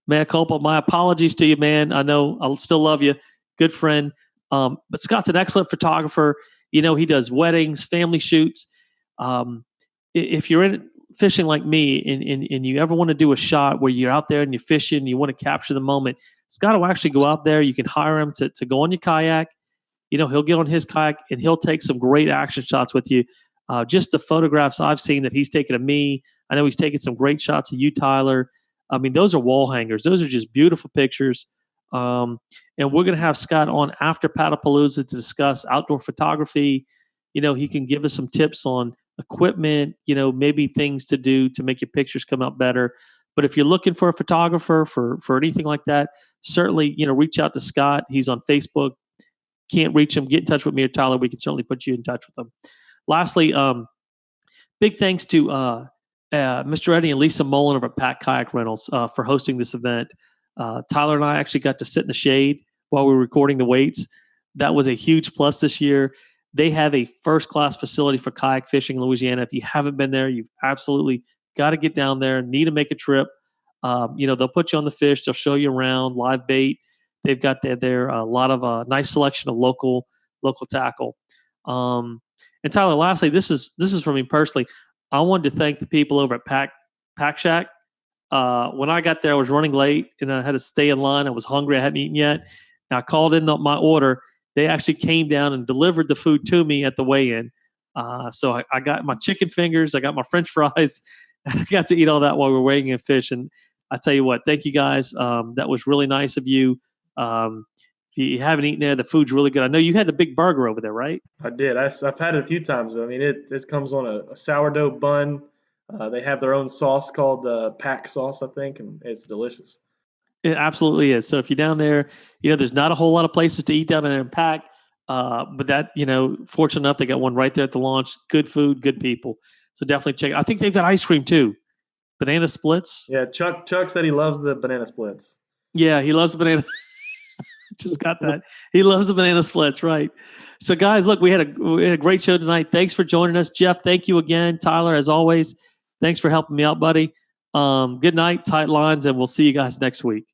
mea culpa, my apologies to you, man. I know I still love you, good friend. But Scott's an excellent photographer. You know, he does weddings, family shoots. If you're in fishing like me and you ever want to do a shot where you're out there and you're fishing and you want to capture the moment, Scott will actually go out there. You can hire him to go on your kayak. You know, he'll get on his kayak and he'll take some great action shots with you. Just the photographs I've seen that he's taken of me. I know he's taken some great shots of you, Tyler. I mean, those are wall hangers. Those are just beautiful pictures. And we're going to have Scott on after Paddlepalooza to discuss outdoor photography. You know, he can give us some tips on equipment, you know, maybe things to do to make your pictures come out better. But if you're looking for a photographer for anything like that, certainly, you know, reach out to Scott. He's on Facebook. Can't reach him, get in touch with me or Tyler. We can certainly put you in touch with him. Lastly, big thanks to Mr. Eddie and Lisa Mullen over at Pack Kayak Rentals for hosting this event. Tyler and I actually got to sit in the shade while we were recording the weights. That was a huge plus this year. They have a first-class facility for kayak fishing in Louisiana. If you haven't been there, you've absolutely got to get down there. Need to make a trip. You know, they'll put you on the fish. They'll show you around, live bait. They've got there a lot of nice selection of local tackle. And Tyler, lastly, this is for me personally. I wanted to thank the people over at Pack Shack. When I got there, I was running late and I had to stay in line. I was hungry. I hadn't eaten yet. And I called in my order. They actually came down and delivered the food to me at the weigh-in. So I got my chicken fingers. I got my French fries. I got to eat all that while we were weighing in fish. And I tell you what, thank you guys. That was really nice of you. If you haven't eaten there, the food's really good. I know you had the big burger over there, right? I did. I've had it a few times. I mean, it comes on a sourdough bun. They have their own sauce called the pack sauce, I think, and it's delicious. It absolutely is. So if you're down there, there's not a whole lot of places to eat down there in Pack. But that, fortunate enough, they got one right there at the launch. Good food, good people. So definitely check. I think they've got ice cream too. Banana splits. Yeah, Chuck said he loves the banana splits. Yeah, he loves the banana. Just got that. He loves the banana splits, right? So guys, look, we had a great show tonight. Thanks for joining us, Jeff. Thank you again, Tyler. As always, thanks for helping me out, buddy. Good night, tight lines, and we'll see you guys next week.